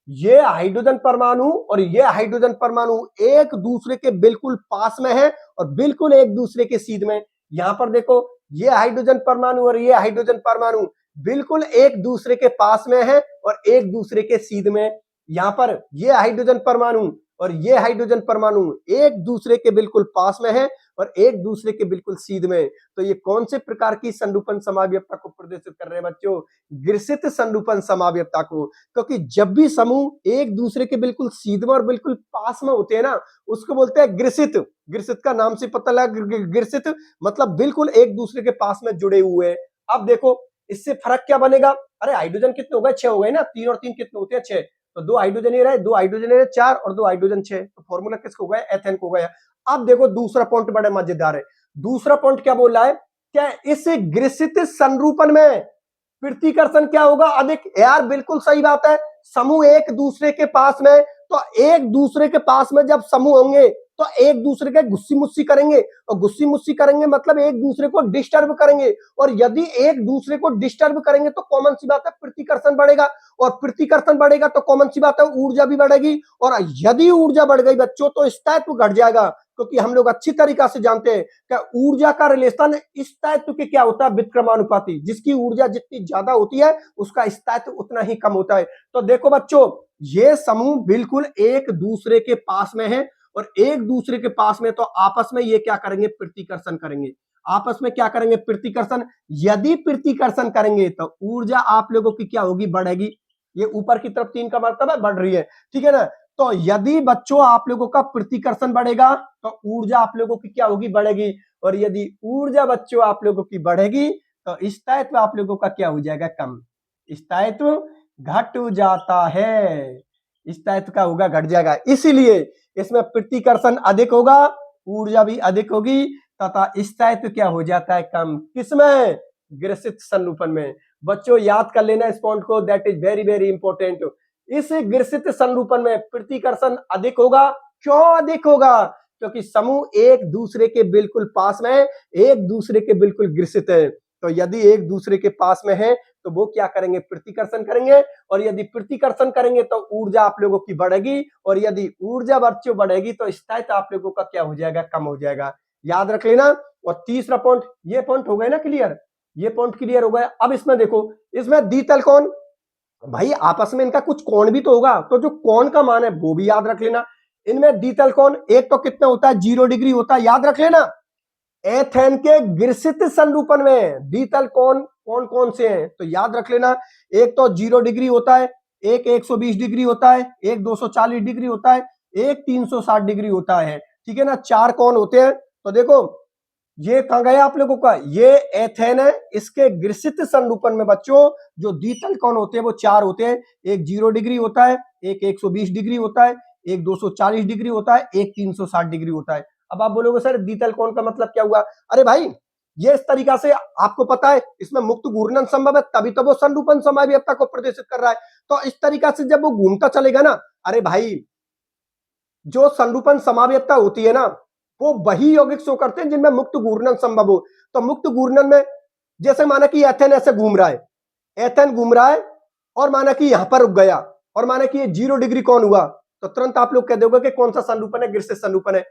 [SPEAKER 1] ये हाइड्रोजन परमाणु और ये हाइड्रोजन परमाणु एक दूसरे के बिल्कुल पास में है और बिल्कुल एक दूसरे के सीध में। यहां पर देखो, ये हाइड्रोजन परमाणु और ये हाइड्रोजन परमाणु बिल्कुल एक दूसरे के पास में है और एक दूसरे के सीध में। यहां पर ये हाइड्रोजन परमाणु और ये हाइड्रोजन परमाणु एक दूसरे के बिल्कुल पास में है और एक दूसरे के बिल्कुल सीध में। तो ये कौन से प्रकार की संरूपण समावयवता को प्रदर्शित कर रहे हैं बच्चों? ग्रसित संरूपण समावयवता को। क्योंकि जब भी समूह एक दूसरे के बिल्कुल सीध में और बिल्कुल पास में होते हैं ना, उसको बोलते हैं ग्रसित। ग्रसित का नाम से पता लगा, ग्रसित मतलब बिल्कुल एक दूसरे के पास में जुड़े हुए हैं। अब देखो इससे फर्क क्या बनेगा? अरे हाइड्रोजन कितने हो गए? 6 हो गए ना, 3 और 3 कितने होते हैं? 6। तो 2 हाइड्रोजन ही रहे, 2 हाइड्रोजन रहे 4 और 2 हाइड्रोजन 6। तो फॉर्मूला किसको हो गया? एथेन को हो गया। अब देखो दूसरा पॉइंट बड़ा मजेदार है। दूसरा पॉइंट क्या बोल रहा है? क्या इस ग्रसित संरूपण में प्रतिकर्षण क्या होगा? अधिक। यार बिल्कुल सही बात है। समूह एक दूसरे के पास में, तो एक दूसरे के पास में जब समूह होंगे तो एक दूसरे के गुस्सी मुस्सी करेंगे, और गुस्सी मुस्सी करेंगे मतलब एक दूसरे को डिस्टर्ब करेंगे, और यदि एक दूसरे को डिस्टर्ब करेंगे तो कॉमन सी बात है प्रतिकर्षण बढ़ेगा, और प्रतिकर्षण बढ़ेगा तो कॉमन सी बात है ऊर्जा भी बढ़ेगी, और यदि ऊर्जा बढ़ गई बच्चों तो स्थायित्व घट जाएगा। क्योंकि हम लोग अच्छी तरीका से जानते हैं कि ऊर्जा का रिलेशन स्थायित्व के क्या होता है? व्युत्क्रमानुपाती। जिसकी ऊर्जा जितनी ज्यादा होती है उसका स्थायित्व उतना ही कम होता है। तो देखो बच्चों, ये समूह बिल्कुल एक दूसरे के पास में है, और एक दूसरे के पास में तो आपस में ये क्या करेंगे? प्रतिकर्षण करेंगे। आपस में क्या करेंगे? प्रतिकर्षण। यदि प्रतिकर्षण करेंगे तो ऊर्जा आप लोगों की क्या होगी? बढ़ेगी। ये ऊपर की तरफ 3 का मतलब है बढ़ रही है, ठीक है ना। तो यदि बच्चों आप लोगों का प्रतिकर्षण बढ़ेगा तो ऊर्जा आप लोगों की क्या होगी? बढ़ेगी। और यदि ऊर्जा बच्चों आप लोगों की बढ़ेगी तो स्थायित्व आप लोगों का क्या हो जाएगा? कम। स्थायित्व घट जाता है, स्थायित्व का होगा घट जाएगा। इसीलिए इसमें प्रतिकर्षण अधिक होगा, ऊर्जा भी अधिक होगी, तथा स्थायित्व क्या हो जाता है? कम। किसमें? ग्रसित संरूपण में। बच्चों याद कर लेना इस पॉइंट को, that is very very important. इस ग्रसित संरूपण में प्रतिकर्षण अधिक होगा। क्यों अधिक होगा? क्योंकि समूह एक दूसरे के बिल्कुल पास में है, एक दूसरे के बिल्कुल ग्रसित है। तो यदि एक दूसरे के पास में है तो वो क्या करेंगे? प्रतिकर्षण करेंगे, और यदि प्रतिकर्षण करेंगे तो ऊर्जा आप लोगों की बढ़ेगी, और यदि ऊर्जा बच्चों बढ़ेगी तो स्थायित्व आप लोगों का क्या हो जाएगा? कम हो जाएगा। याद रख लेना। और तीसरा पॉइंट, ये पॉइंट हो गए ना क्लियर? ये पॉइंट क्लियर हो गया। अब इसमें देखो, इसमें द्वितल कोण, भाई आपस में इनका कुछ कोण भी तो होगा, तो जो कोण का मान है वो भी याद रख लेना। इनमें द्वितल कोण एक तो कितना होता है? 0 डिग्री होता है, याद रख लेना। एथेन के ग्रसित संरूपण में द्वितल कोण कौन कौन से हैं? तो याद रख लेना, एक तो 0 डिग्री होता है, एक 120 डिग्री होता है, एक 240 डिग्री होता है, एक 360 डिग्री होता है, ठीक है ना। 4 कोण होते हैं। तो देखो ये कहां गया आप लोगों का? ये एथेन है। इसके ग्रसित संरूपण में बच्चों जो द्वितल कोण होते हैं वो 4 होते हैं। एक 0 डिग्री होता है, एक 120 डिग्री होता है, एक 240 डिग्री होता है, एक 360 डिग्री होता है। अब आप बोलोगे सर द्वितल कोण का मतलब क्या हुआ? अरे भाई ये इस तरीका से आपको पता है इसमें मुक्त घूर्णन संभव है, तभी तो वो संरूपण समावयवता को प्रदर्शित कर रहा है। तो इस तरीका से जब वो घूमता चलेगा ना, अरे भाई जो संरूपण समावयवता होती है ना, वो वही यौगिक शो करते हैं जिनमें मुक्त घूर्णन संभव हो। तो मुक्त घूर्णन में जैसे माना कि एथेन ऐसे घूम रहा है, एथेन घूम रहा है और माना कि यहां पर रुक गया, और माने कि ये 0 डिग्री कौन हुआ, तो तुरंत आप लोग कह दोगे कि कौन सा संरूपण है, ग्रिसिस संरूपण है।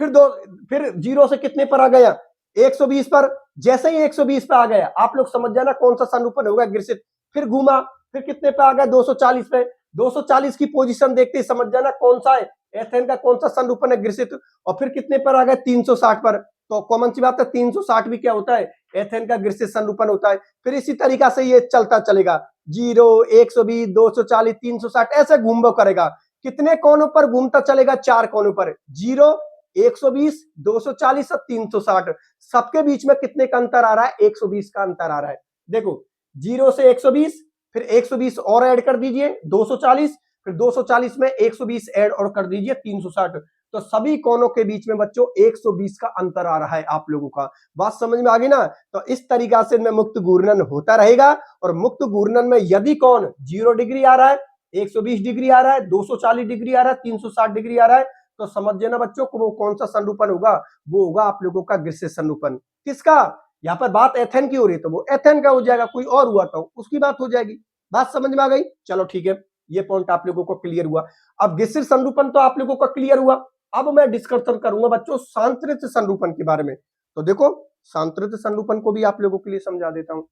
[SPEAKER 1] फिर 0 से कितने पर आ गया, 120 पर। जैसे ही 120 पे आ गया आप लोग समझ जाना कौन सा संरूपण होगा, ग्रिसिस। फिर घूमा, फिर कितने पे आ गया, 240 पे। 240 की पोजीशन देखते ही समझ जाना कौन सा है, एथेन का कौन सा संरूपण है, ग्रिसिस। और फिर कितने पर आ गए, 360 पर। तो कॉमन सी बात है, 360 भी क्या होता है, एथेन का ग्रिसिस संरूपण होता है। फिर इसी तरीका से ये चलता चलेगा, 0, 120, 240, 360, ऐसे घूम करेगा। कितने कोनों पर घूमता चलेगा, 4 कोनों पर, 0, 120, 240 और 360। सबके बीच में कितने का अंतर आ रहा है, 120 का अंतर आ रहा है। देखो 0 से 120, फिर 120 और ऐड कर दीजिए 240, फिर 240 में 120 ऐड और कर दीजिए 360। तो सभी कोनों के बीच में बच्चों 120 का अंतर आ रहा है आप लोगों का। बात समझ में आ गई ना। तो इस तरीका से इनमें मुक्त घूर्णन होता रहेगा। और मुक्त घूर्णन में यदि कौन 0 डिग्री आ रहा है, 120 डिग्री आ रहा है, 240 डिग्री आ रहा है, 360 डिग्री आ रहा है, तो समझ लेना बच्चों को वो कौन सा संरूपण होगा, वो होगा आप लोगों का ग्रिसिस संरूपण। किसका, यहाँ पर बात एथेन की हो रही है तो वो एथेन का हो जाएगा, कोई और हुआ तो उसकी बात हो जाएगी। बात समझ में आ गई, चलो ठीक है, ये पॉइंट आप लोगों को क्लियर हुआ। अब ग्रिसिस संरूपण तो आप लोगों का क्लियर हुआ। अब मैं डिस्कशन करूंगा बच्चों सांतरित संरूपण के बारे में। तो देखो सांतरित संरूपण को भी आप लोगों के लिए समझा देता हूं।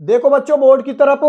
[SPEAKER 1] देखो बच्चों बोर्ड की तरफ,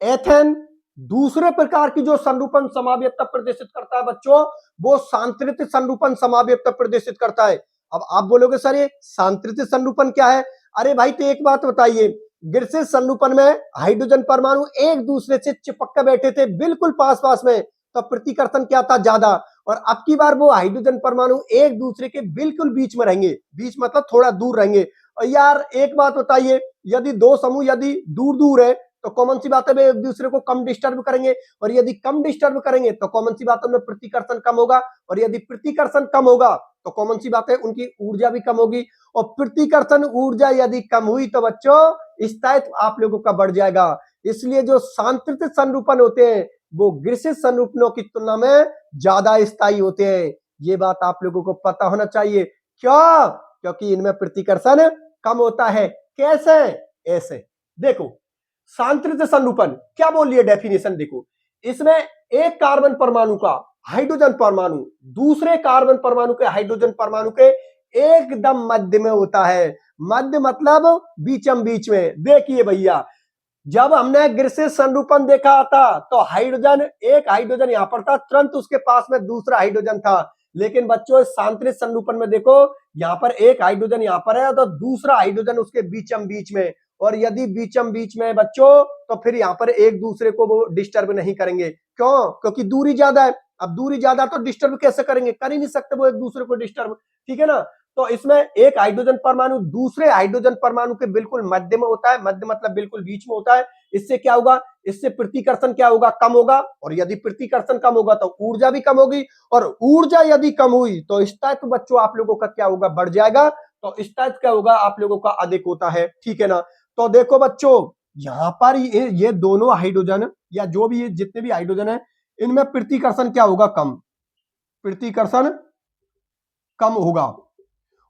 [SPEAKER 1] एथेन दूसरे प्रकार की जो संरूपण समाव्यक्ता प्रदर्शित करता है बच्चों, वो सांतरित संरूपण समाव्यक्ता प्रदर्शित करता है। अब आप बोलोगे सर ये सांतरित संरूपण क्या है। अरे भाई तो एक बात बताइए, ग्रिसिस संरूपण में हाइड्रोजन परमाणु एक दूसरे से चिपक कर बैठे थे बिल्कुल पास पास में, तो प्रतिकर्षण क्या था, ज्यादा। और अब की बार वो हाइड्रोजन परमाणु एक दूसरे के बिल्कुल बीच में रहेंगे, बीच मतलब थोड़ा दूर रहेंगे। और यार एक बात बताइए, यदि दो समूह यदि दूर दूर है तो कॉमन सी बात है वे एक दूसरे को कम डिस्टर्ब करेंगे, और यदि कम डिस्टर्ब करेंगे तो कॉमन सी बात है उनमें प्रतिकर्षण कम होगा, और यदि प्रतिकर्षण कम होगा तो कॉमन सी बात है उनकी ऊर्जा भी कम होगी। और प्रतिकर्षण ऊर्जा यदि कम हुई तो बच्चों स्थायित्व आप लोगों का बढ़ जाएगा। इसलिए जो सांतरित संरूपण होते हैं वो ग्रिसिस संरूपणों की तुलना में ज्यादा स्थायी होते हैं। ये बात आप लोगों को पता होना चाहिए। क्यों, क्योंकि इनमें प्रतिकर्षण कम होता है। कैसे, ऐसे देखो सांतरित संरूपण क्या बोल रही है डेफिनेशन, देखो इसमें एक कार्बन परमाणु का हाइड्रोजन परमाणु दूसरे कार्बन परमाणु के हाइड्रोजन परमाणु के एकदम मध्य में होता है। मध्य मतलब बीचम बीच में। देखिए भैया जब हमने ग्रिसिस संरूपण देखा था तो हाइड्रोजन, एक हाइड्रोजन यहां पर था, तुरंत उसके पास में दूसरा हाइड्रोजन था। लेकिन बच्चों सांतरित संरूपण में देखो यहां पर एक हाइड्रोजन यहां पर है तो दूसरा हाइड्रोजन उसके बीचम बीच में। और यदि बीचम बीच में बच्चों तो फिर यहां पर एक दूसरे को वो डिस्टर्ब नहीं करेंगे। क्यों, क्योंकि दूरी ज्यादा है। अब दूरी ज्यादा तो डिस्टर्ब कैसे करेंगे, कर ही नहीं सकते वो एक दूसरे को डिस्टर्ब, ठीक है ना। तो इसमें एक हाइड्रोजन परमाणु दूसरे हाइड्रोजन परमाणु के बिल्कुल मध्य में होता है। मध्य मतलब बिल्कुल बीच में होता है। इससे क्या होगा, इससे प्रतिकर्षण क्या होगा, कम होगा। और यदि प्रतिकर्षण कम होगा तो ऊर्जा भी कम होगी, और ऊर्जा यदि कम हुई तो स्थायित्व बच्चों आप लोगों का क्या होगा, बढ़ जाएगा। तो स्थायित्व क्या होगा, आप लोगों का अधिक होता है, ठीक है ना। तो देखो बच्चों यहां पर ये दोनों हाइड्रोजन या जो भी जितने भी हाइड्रोजन है इनमें प्रतिकर्षण क्या होगा, कम, प्रतिकर्षण कम होगा।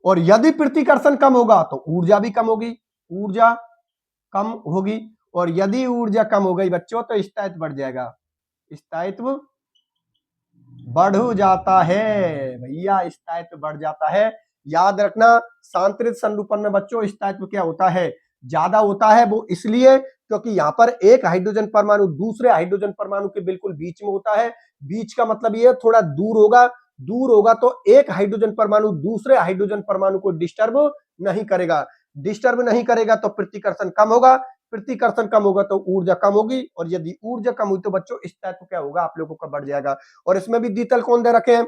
[SPEAKER 1] और यदि प्रतिकर्षण कम होगा तो ऊर्जा भी कम होगी, ऊर्जा कम होगी। और यदि ऊर्जा कम हो गई बच्चों तो स्थायित्व बढ़ जाएगा, स्थायित्व बढ़ जाता है भैया, स्थायित्व बढ़ जाता है। याद रखना सांतरित संरूपण में बच्चों स्थायित्व क्या होता है, ज्यादा होता है। वो इसलिए क्योंकि यहां पर एक हाइड्रोजन परमाणु दूसरे हाइड्रोजन परमाणु के बिल्कुल बीच में होता है। बीच का मतलब ये थोड़ा दूर होगा, दूर होगा तो एक हाइड्रोजन परमाणु दूसरे हाइड्रोजन परमाणु को डिस्टर्ब नहीं करेगा, डिस्टर्ब नहीं करेगा तो प्रतिकर्षण कम होगा, प्रतिकर्षण कम होगा तो ऊर्जा कम होगी। और यदि ऊर्जा कम हुई तो बच्चों स्थायित्व क्या होगा, आप लोगों का बढ़ जाएगा। और इसमें भी द्वितल कोण दे रखे हैं,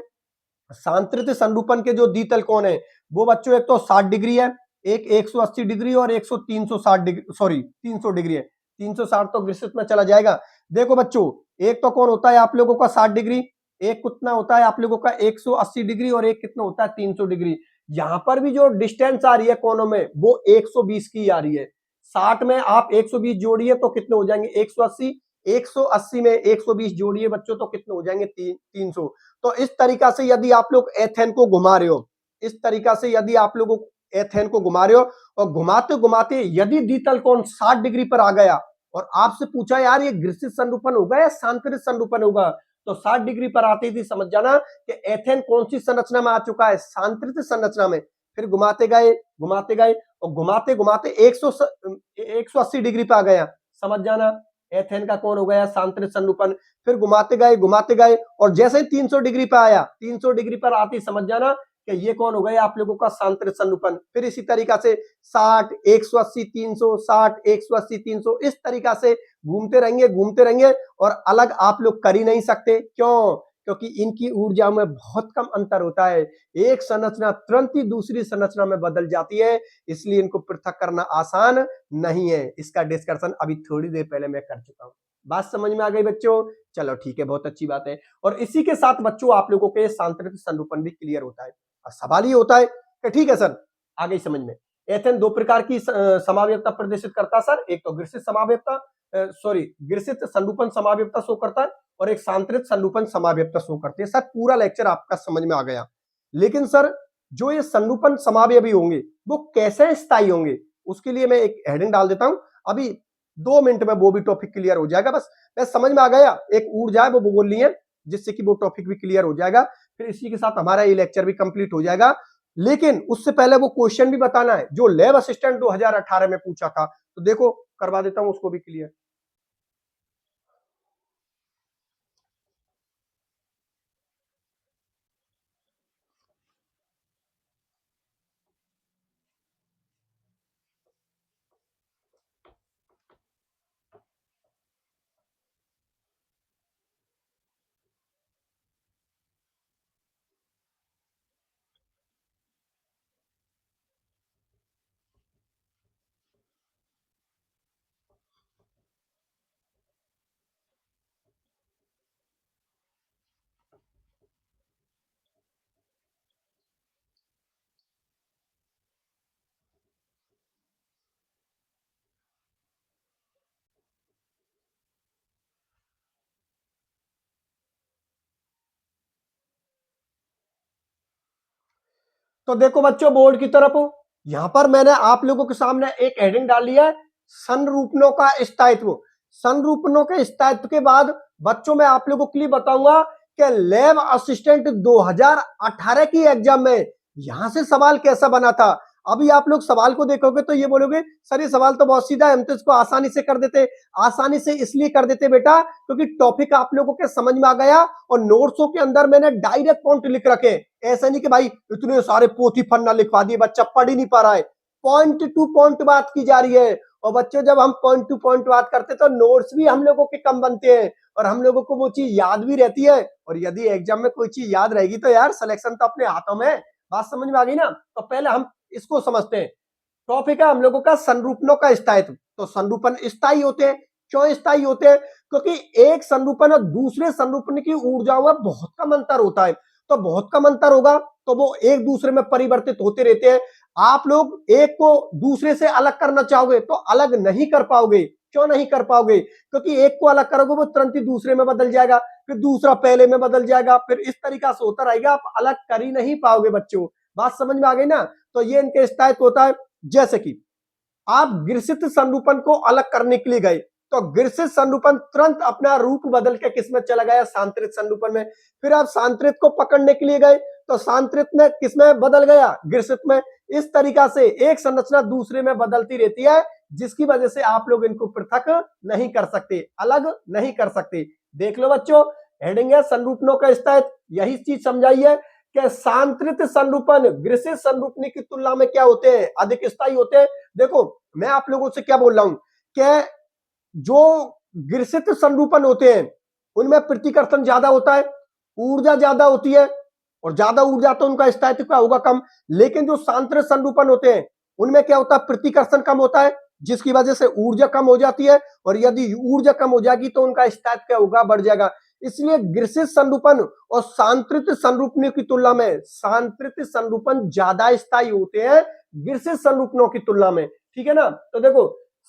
[SPEAKER 1] सांतृत संरूपण के जो द्वितल कोण है वो बच्चों एक तो 60 डिग्री है, एक 180 डिग्री और एक 360 डिग्री, सॉरी 300 डिग्री है। 360 तो विस्तृत में चला जाएगा। देखो बच्चों, एक तो कोण होता है आप लोगों का 60 डिग्री, एक कितना होता है आप लोगों का 180 डिग्री और एक कितना होता है 300 डिग्री। यहां पर भी जो डिस्टेंस आ रही है कोनों में वो 120 की आ रही है। 60 में आप 120 जोड़िए तो कितने हो जाएंगे 180, 180 में 120 जोड़िए बच्चों तो कितने हो जाएंगे 300। तो इस तरीका से यदि आप लोग एथेन को घुमा रहे हो, इस तरीका से यदि आप लोग एथेन को घुमा रहे हो और घुमाते घुमाते यदि द्वितल कोण 60 डिग्री पर आ गया और आपसे पूछा यार ये ग्रसित संरूपण होगा या सांतरित संरूपण होगा, तो 60 डिग्री पर आते ही समझ जाना कि एथेन कौन सी संरचना में आ चुका है, सांतरित संरचना में। फिर घुमाते गए और घुमाते घुमाते 180 डिग्री पे आ गया, समझ जाना एथेन का कौन हो गया सांतरित संरूपण। फिर घुमाते गए और जैसे ही 300 डिग्री पे आया, 300 डिग्री पर आती समझ जाना कि ये कौन हो गया आप लोगों का सांतरित संरूपण। फिर इसी तरीका से 60, 180, 300, 60, 180, 300 इस तरीका से घूमते रहेंगे और अलग आप लोग कर ही नहीं सकते। क्यों? क्योंकि इनकी ऊर्जा में बहुत कम अंतर होता है। एक संरचना तुरंत ही दूसरी संरचना में बदल जाती है, इसलिए इनको पृथक करना आसान नहीं है। इसका डिस्कशन अभी थोड़ी देर पहले मैं कर चुका हूं। बात समझ में आ गई बच्चों? चलो ठीक है, बहुत अच्छी बात है। और इसी के साथ बच्चों आप लोगों के सांतरिक संरूपण भी क्लियर होता है। और सवाल ये होता है कि ठीक है सर, आ गई समझ में। एथेन दो प्रकार की समाव्यवता प्रदर्शित करता है सर, एक तो ग्रसित समाव्यवता ग्रसित संरूपण समाव्यवता शो करता है और एक सांतरित संरूपण समाव्यवता शो करती है। सर पूरा लेक्चर आपका समझ में आ गया, लेकिन सर जो ये संरूपण समावयवी होंगे वो कैसे स्थायी होंगे, उसके लिए मैं एक हेडिंग डाल देता हूं। अभी 2 मिनट में वो भी टॉपिक क्लियर हो जाएगा। बस समझ में आ गया, एक ऊर्जा है वो बोल ली है, जिससे कि वो टॉपिक भी क्लियर हो जाएगा। फिर इसी के साथ हमारा ये लेक्चर भी कंप्लीट हो जाएगा। लेकिन उससे पहले वो क्वेश्चन भी बताना है जो लैब असिस्टेंट 2018 में पूछा था, तो देखो करवा देता हूं उसको भी क्लियर। तो देखो बच्चों बोर्ड की तरफ, यहां पर मैंने आप लोगों के सामने एक हेडिंग डाल लिया है, संरूपणों का स्थायित्व। संरूपणों के स्थायित्व के बाद बच्चों मैं आप लोगों के लिए बताऊंगा कि लैब असिस्टेंट 2018 की एग्जाम में यहां से सवाल कैसा बना था। अभी आप लोग सवाल को देखोगे तो ये बोलोगे सर ये सवाल तो बहुत सीधा है, हम तो इसको आसानी से कर देते। आसानी से इसलिए कर देते बेटा क्योंकि टॉपिक आप लोगों के समझ में आ गया और नोट्सों के अंदर मैंने डायरेक्ट पॉइंट लिख रखे। ऐसा नहीं कि भाई इतने सारे पोथी पन्ना लिखवा दिए, बच्चा पढ़ ही नहीं पा रहा है। पॉइंट टू पॉइंट बात की जा रही है। और बच्चों जब हम पॉइंट टू पॉइंट बात करते तो नोट्स भी हम लोगों के कम बनते हैं और हम लोगों को वो चीज याद भी रहती है। और यदि एग्जाम में कोई चीज याद रहेगी तो यार सिलेक्शन तो अपने हाथों में है। बात समझ में आ गई ना? तो पहले हम इसको समझते हैं। टॉपिक है हम लोगों का संरूपणों का स्थायित्व। तो संरूपण स्थायी होते हैं। क्यों स्थायी होते हैं? क्योंकि एक संरूपण और दूसरे संरूपण की ऊर्जाओं में बहुत कम अंतर होता है। तो बहुत कम अंतर होगा तो वो एक दूसरे में परिवर्तित होते रहते हैं। आप लोग एक को दूसरे से अलग करना चाहोगे तो अलग नहीं कर पाओगे। क्यों नहीं कर पाओगे? क्योंकि एक को अलग करोगे वो तुरंत ही दूसरे में बदल जाएगा, फिर दूसरा पहले में बदल जाएगा, फिर इस तरीका से होता रहेगा, आप अलग कर ही नहीं पाओगे बच्चों। बात समझ में आ गई ना? तो ये इनके स्थायित्व होता है। जैसे कि आप ग्रसित संरूपण को अलग करने के लिए गए तो ग्रसित संरूपण तुरंत अपना रूप बदल के किसमें चला गया? सांतरित संरूपण में। फिर आप सांतरित को पकड़ने के लिए गए तो सांतरित में किसमें बदल गया? ग्रसित में। इस तरीका से एक संरचना दूसरे में बदलती रहती है, जिसकी वजह से आप लोग इनको पृथक नहीं कर सकते, अलग नहीं कर सकते। देख लो बच्चों, हेडिंग है संरूपणों का स्थायित्व। यही चीज समझाइए कि सांतरित संरूपण ग्रसित संरूपणी की तुलना में क्या होते हैं? अधिक स्थायी होते हैं। देखो मैं आप लोगों से क्या बोल रहा हूं कि जो ग्रसित संरूपण होते हैं उनमें प्रतिकर्षण ज्यादा होता है, ऊर्जा ज्यादा होती है और ज्यादा ऊर्जा तो उनका स्थायित्व क्या होगा, कम। लेकिन जो सांतरित संरूपण होते हैं उनमें क्या होता है, प्रतिकर्षण कम होता है, जिसकी वजह से ऊर्जा कम हो जाती है, और यदि ऊर्जा कम हो जाएगी तो उनका स्थायित्व क्या होगा, बढ़ जाएगा। इसलिए ग्रिसित संरूपण और सांतरित संरूपणों की तुलना में सांतरित संरूपण ज्यादा स्थायी होते हैं ग्रिसित संरूपणों की तुलना में, ठीक है ना। तो देखो,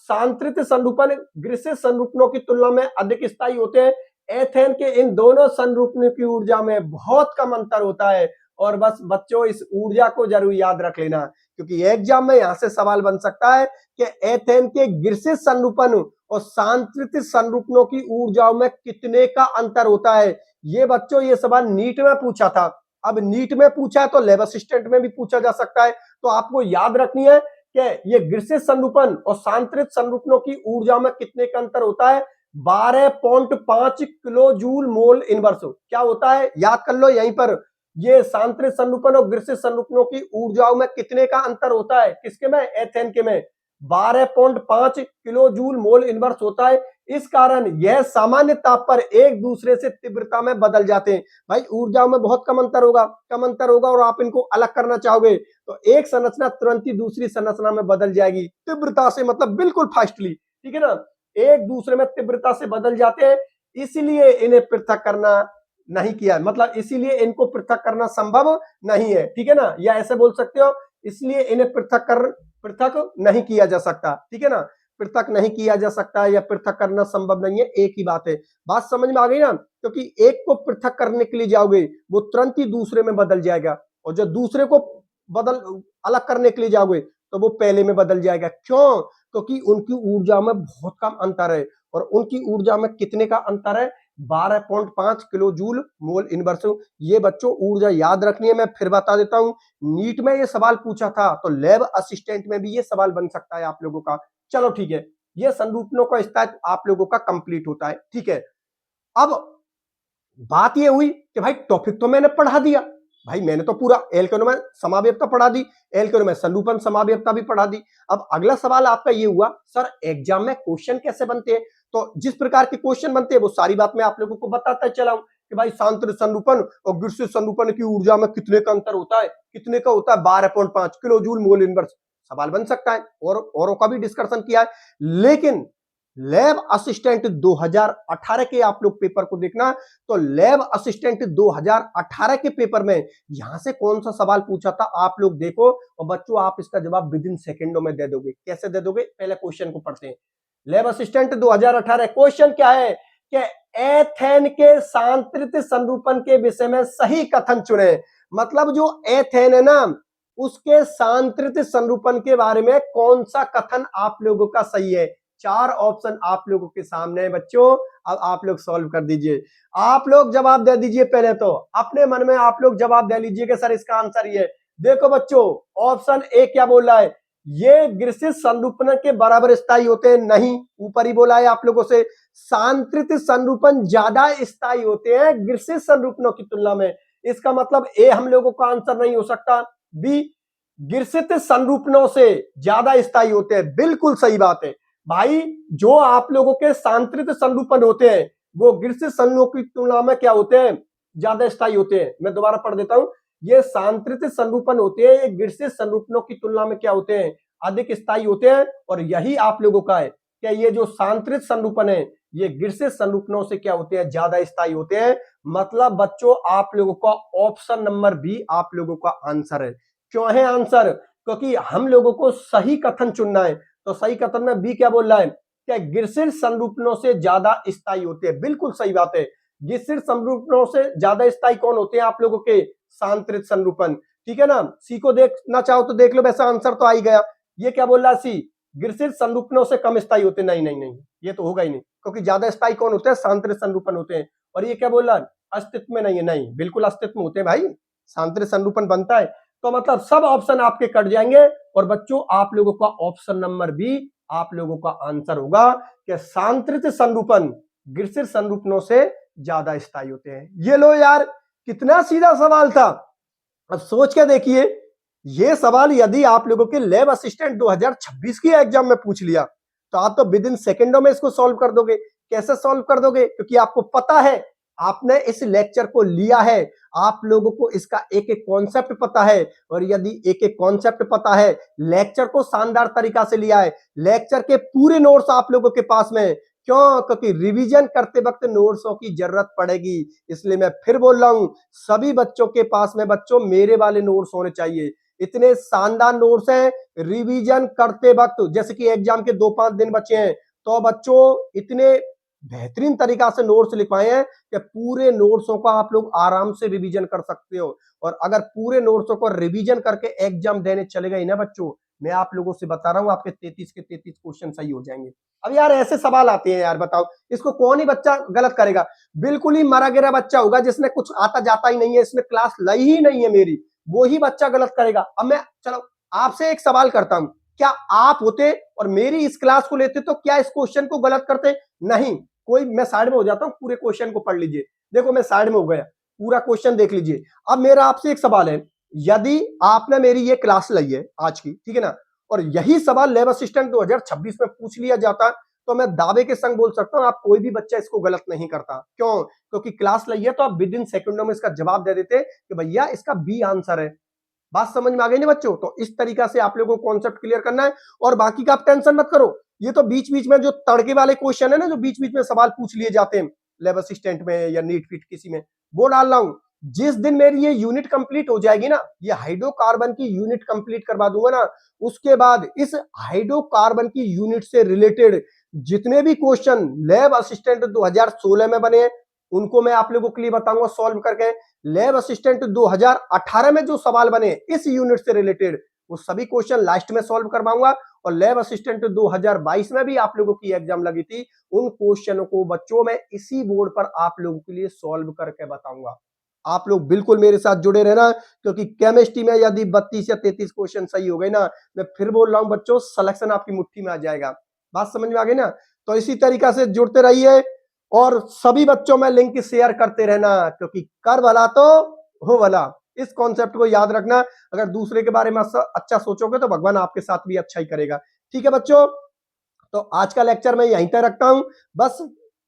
[SPEAKER 1] सांतरित संरूपण ग्रिसित संरूपणों की तुलना में अधिक स्थायी होते हैं। एथेन के इन दोनों संरूपणों की ऊर्जा में बहुत कम अंतर होता है। और बस बच्चों, इस ऊर्जा को जरूर याद रख लेना, क्योंकि एग्जाम में यहां से सवाल बन सकता है कि एथेन के ग्रिसित संरूपण और सांतरित संरूपणों की ऊर्जाओं में कितने का अंतर होता है। ये बच्चों, ये सवाल नीट में पूछा था। अब नीट में पूछा है तो लैब असिस्टेंट में भी पूछा जा सकता है। तो आपको याद रखनी है कि ये ग्रिसित संरूपण और सांतरित संरूपणों की ऊर्जा में कितने का अंतर होता है, 12.5 किलो जूल मोल इनवर्स। क्या होता है, याद कर लो यहीं पर। ये सांतरित संरूपण और ग्रिसित संरूपणों की ऊर्जाओं में कितने का अंतर होता है, किसके में, एथेन के में 12.5 किलो जूल मोल इनवर्स होता है। इस कारण यह सामान्य ताप पर एक दूसरे से तीव्रता में बदल जाते हैं। भाई ऊर्जाओं में बहुत कम अंतर होगा और आप इनको अलग करना चाहोगे तो एक संरचना तुरंत ही दूसरी संरचना में बदल जाएगी तीव्रता से, मतलब बिल्कुल फास्टली, ठीक है ना। एक दूसरे में तीव्रता से बदल जाते हैं, इसलिए इन्हें पृथक करना नहीं किया, मतलब इसीलिए इनको पृथक करना संभव नहीं है, ठीक है ना। या ऐसे बोल सकते हो, इसलिए इन्हें पृथक नहीं किया जा सकता, ठीक है ना। पृथक नहीं किया जा सकता या पृथक करना संभव नहीं है, एक ही बात है। बात समझ में आ गई ना। क्योंकि एक को पृथक करने के लिए जाओगे वो तुरंत ही दूसरे में बदल जाएगा, और जब दूसरे को अलग करने के लिए जाओगे तो वो पहले में बदल जाएगा। क्यों? क्योंकि उनकी ऊर्जा में बहुत कम अंतर है। और उनकी ऊर्जा में कितने का अंतर है, 12.5 किलो जूल मोल इनवर्स। ये बच्चों ऊर्जा याद रखनी है। मैं फिर बता देता हूं, नीट में ये सवाल पूछा था तो लैब असिस्टेंट में भी ये सवाल बन सकता है आप लोगों का। चलो ठीक है, ये संरूपणों का स्थायित्व आप लोगों का कंप्लीट होता है, ठीक है। अब बात ये हुई कि भाई टॉपिक तो मैंने पढ़ा दिया, भाई मैंने तो पूरा एल्केनो में समावेयता पढ़ा दी, एल्केनो में संरूपण समावेयता भी पढ़ा दी। अब अगला सवाल आपका ये हुआ, सर एग्जाम में क्वेश्चन कैसे बनते हैं। तो जिस प्रकार के क्वेश्चन बनते हैं वो सारी बात मैं आप लोगों को बताता चला हूं कि भाई सांतरित संरूपण और ग्रिसित संरूपण की ऊर्जा में कितने का अंतर होता है, कितने का होता है, 12.5 किलो जूल मोल इनवर्स। सवाल बन सकता है, और औरों का भी डिस्कशन किया है। लेकिन लैब असिस्टेंट 2018 के आप लोग पेपर को देखना, तो लैब असिस्टेंट 2018 के पेपर में यहां से कौन सा सवाल पूछा था आप लोग देखो, और बच्चों आप इसका जवाब विद इन सेकेंडों में दे दोगे। कैसे दे दोगे, पहले क्वेश्चन को पढ़ते हैं। लैब असिस्टेंट 2018 क्वेश्चन क्या है कि एथेन के सांतरित संरूपण के विषय में सही कथन चुने। मतलब जो एथेन है ना, उसके सांतरित संरूपण के बारे में कौन सा कथन आप लोगों का सही है। 4 ऑप्शन आप लोगों के सामने है बच्चों, अब आप लोग सॉल्व कर दीजिए। आप लोग जवाब दे दीजिए, पहले तो अपने मन में आप लोग जवाब दे लीजिए कि सर इसका आंसर ये। देखो बच्चों, ऑप्शन ए क्या बोल रहा है, ये ग्रिसित संरूपण के बराबर स्थायी होते हैं, नहीं, ऊपर ही बोला है आप लोगों से। सांतरित संरूपण ज्यादा स्थायी होते हैं ग्रिसित संरूपणों की तुलना में। इसका मतलब ए हम लोगों का आंसर नहीं हो सकता। बी, ग्रिसित संरूपणों से ज्यादा स्थायी होते हैं, बिल्कुल सही बात है भाई। जो आप लोगों के सांतरित संरूपण होते हैं वो ग्रिसित संरूपणों की तुलना में क्या होते हैं, ज्यादा स्थायी होते हैं। मैं दोबारा पढ़ देता हूं, ये सांतरित संरूपण होते हैं, ये ग्रिसित संरूपणों की तुलना में क्या होते हैं, अधिक स्थायी होते हैं। और यही आप लोगों का है कि ये जो सांतरित संरूपण है ये ग्रिसित संरूपणों से क्या होते हैं, ज्यादा स्थायी होते हैं। मतलब बच्चों आप लोगों का ऑप्शन नंबर बी आप लोगों का आंसर है। क्यों है आंसर, क्योंकि हम लोगों को सही कथन चुनना है। तो सही कथन में बी क्या बोल रहा है कि ग्रिसित संरूपणों से ज्यादा स्थायी होते हैं, बिल्कुल सही बात है। ग्रिसित संरूपणों से ज्यादा स्थायी कौन होते हैं आप लोगों के, सांतरित संरूपण, ठीक है ना। सी को देखना चाहो तो देख लो, वैसा आंसर तो आ ही गया। ये क्या बोल रहा है सी, ग्रिसित संरूपणों से कम स्थायी होते हैं, नहीं नहीं नहीं, ये तो होगा ही नहीं, क्योंकि ज्यादा स्थायी कौन होते हैं, सांतरित संरूपण होते हैं। और ये क्या बोल रहा है, अस्तित्व में नहीं है, नहीं बिल्कुल अस्तित्व में होते हैं भाई, सांतरित संरूपण बनता है। तो मतलब सब ऑप्शन आपके कट जाएंगे, और बच्चों आप लोगों का ऑप्शन नंबर बी आप लोगों का आंसर होगा कि सांतरित संरूपण ग्रिसित संरूपणों से ज्यादा स्थायी होते हैं। ये लो यार, कितना सीधा सवाल था। अब सोच के देखिए, ये सवाल यदि आप लोगों के लैब असिस्टेंट 2026 की एग्जाम में पूछ लिया तो आप तो विद इन सेकेंडों में इसको सॉल्व कर दोगे। कैसे सॉल्व कर दोगे, क्योंकि आपको पता है आपने इस लेक्चर को लिया है, आप लोगों को इसका एक एक कॉन्सेप्ट पता है, और यदि एक एक कॉन्सेप्ट पता है, लेक्चर को शानदार तरीका से लिया है, लेक्चर के पूरे नोट्स आप लोगों के पास में, क्यों? क्योंकि रिवीजन करते वक्त नोट्सों की जरूरत पड़ेगी। इसलिए मैं फिर बोल रहा हूं, सभी बच्चों के पास में बच्चों मेरे वाले नोट्स होने चाहिए। इतने शानदार नोट्स हैं, रिवीजन करते वक्त, जैसे कि एग्जाम के 2-5 दिन बचे हैं, तो बच्चों इतने बेहतरीन तरीका से नोट्स लिखवाए हैं कि पूरे नोट्सों का आप लोग आराम से रिवीजन कर सकते हो। और अगर पूरे नोट्सों को रिवीजन करके एग्जाम देने चले गए ना बच्चों, मैं आप लोगों से बता रहा हूं, आपके 33 के 33 क्वेश्चन सही हो जाएंगे। अब यार ऐसे सवाल आते हैं यार, बताओ इसको कौन ही बच्चा गलत करेगा? बिल्कुल ही मरा गिरा बच्चा होगा जिसने कुछ आता जाता ही नहीं है, इसने क्लास ली ही नहीं है मेरी, वो ही बच्चा गलत करेगा। अब मैं चलो आपसे एक सवाल करता हूं, क्या आप होते और मेरी इस क्लास को लेते तो क्या इस क्वेश्चन को गलत करते? नहीं। कोई, मैं साइड में हो जाता हूं, पूरे क्वेश्चन को पढ़ लीजिए। देखो मैं साइड में हो गया, पूरा क्वेश्चन देख लीजिए। अब मेरा आपसे एक सवाल है, यदि आपने मेरी ये क्लास ली है आज की, ठीक है ना, और यही सवाल लैब असिस्टेंट 2026 में पूछ लिया जाता, तो मैं दावे के संग बोल सकता हूं आप कोई भी बच्चा इसको गलत नहीं करता। क्यों? क्योंकि क्लास ली है तो आप विद इन सेकंडों में इसका जवाब दे देते कि भैया इसका बी आंसर है। बात समझ में आ गई ना बच्चों? तो इस तरीका से आप लोगों को कॉन्सेप्ट क्लियर करना है, और बाकी का आप टेंशन मत करो। ये तो बीच बीच में जो तड़के वाले क्वेश्चन है ना, जो बीच बीच में सवाल पूछ लिए जाते हैं लैब असिस्टेंट में या नीट फिट किसी में, वो डाल रहा हूं। जिस दिन मेरी ये यूनिट कंप्लीट हो जाएगी ना, ये हाइड्रोकार्बन की यूनिट कंप्लीट करवा दूंगा ना, उसके बाद इस हाइड्रोकार्बन की यूनिट से रिलेटेड जितने भी क्वेश्चन लैब असिस्टेंट 2016 में बने हैं, उनको मैं आप लोगों के लिए बताऊंगा सॉल्व करके। लैब असिस्टेंट 2018 में जो सवाल बने इस यूनिट से रिलेटेड, वो सभी क्वेश्चन लास्ट में सॉल्व करवाऊंगा। और लैब असिस्टेंट 2022 में भी आप लोगों की एग्जाम लगी थी, उन क्वेश्चनों को बच्चों में इसी बोर्ड पर आप लोगों के लिए सॉल्व करके बताऊंगा। आप लोग बिल्कुल मेरे साथ जुड़े रहना, क्योंकि केमिस्ट्री में यदि 32 या 33 क्वेश्चन सही हो गए ना, मैं फिर बोल रहा हूं बच्चों, सिलेक्शन आपकी मुट्ठी में आ जाएगा। बात समझ में आ गई ना? तो इसी तरीका से जुड़ते रहिए, और सभी बच्चों में लिंक शेयर करते रहना, क्योंकि कर भला तो हो भला। इस कॉन्सेप्ट को याद रखना, अगर दूसरे के बारे में अच्छा सोचोगे तो भगवान आपके साथ भी अच्छा ही करेगा। ठीक है बच्चों, तो आज का लेक्चर मैं यहीं तक रखता हूं। बस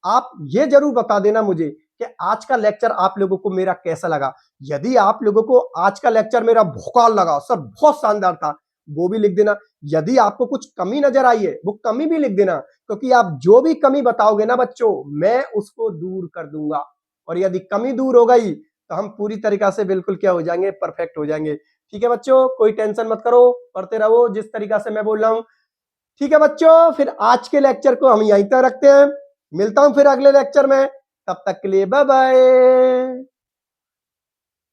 [SPEAKER 1] आप ये जरूर बता देना मुझे कि आज का लेक्चर आप लोगों को मेरा कैसा लगा। यदि आप लोगों को आज का लेक्चर मेरा भौकाल लगा, सर बहुत शानदार था, वो भी लिख देना। यदि आपको कुछ कमी नजर आई है, वो कमी भी लिख देना, क्योंकि आप जो भी कमी बताओगे ना बच्चों, मैं उसको दूर कर दूंगा। और यदि कमी दूर हो गई तो हम पूरी तरीका से बिल्कुल क्या हो जाएंगे, परफेक्ट हो जाएंगे। ठीक है बच्चों, कोई टेंशन मत करो, पढ़ते रहो जिस तरीका से मैं बोल रहा हूं। ठीक है बच्चों, फिर आज के लेक्चर को हम यहीं तक रखते हैं। मिलता हूं फिर अगले लेक्चर में, तब तक के लिए बाय बाय।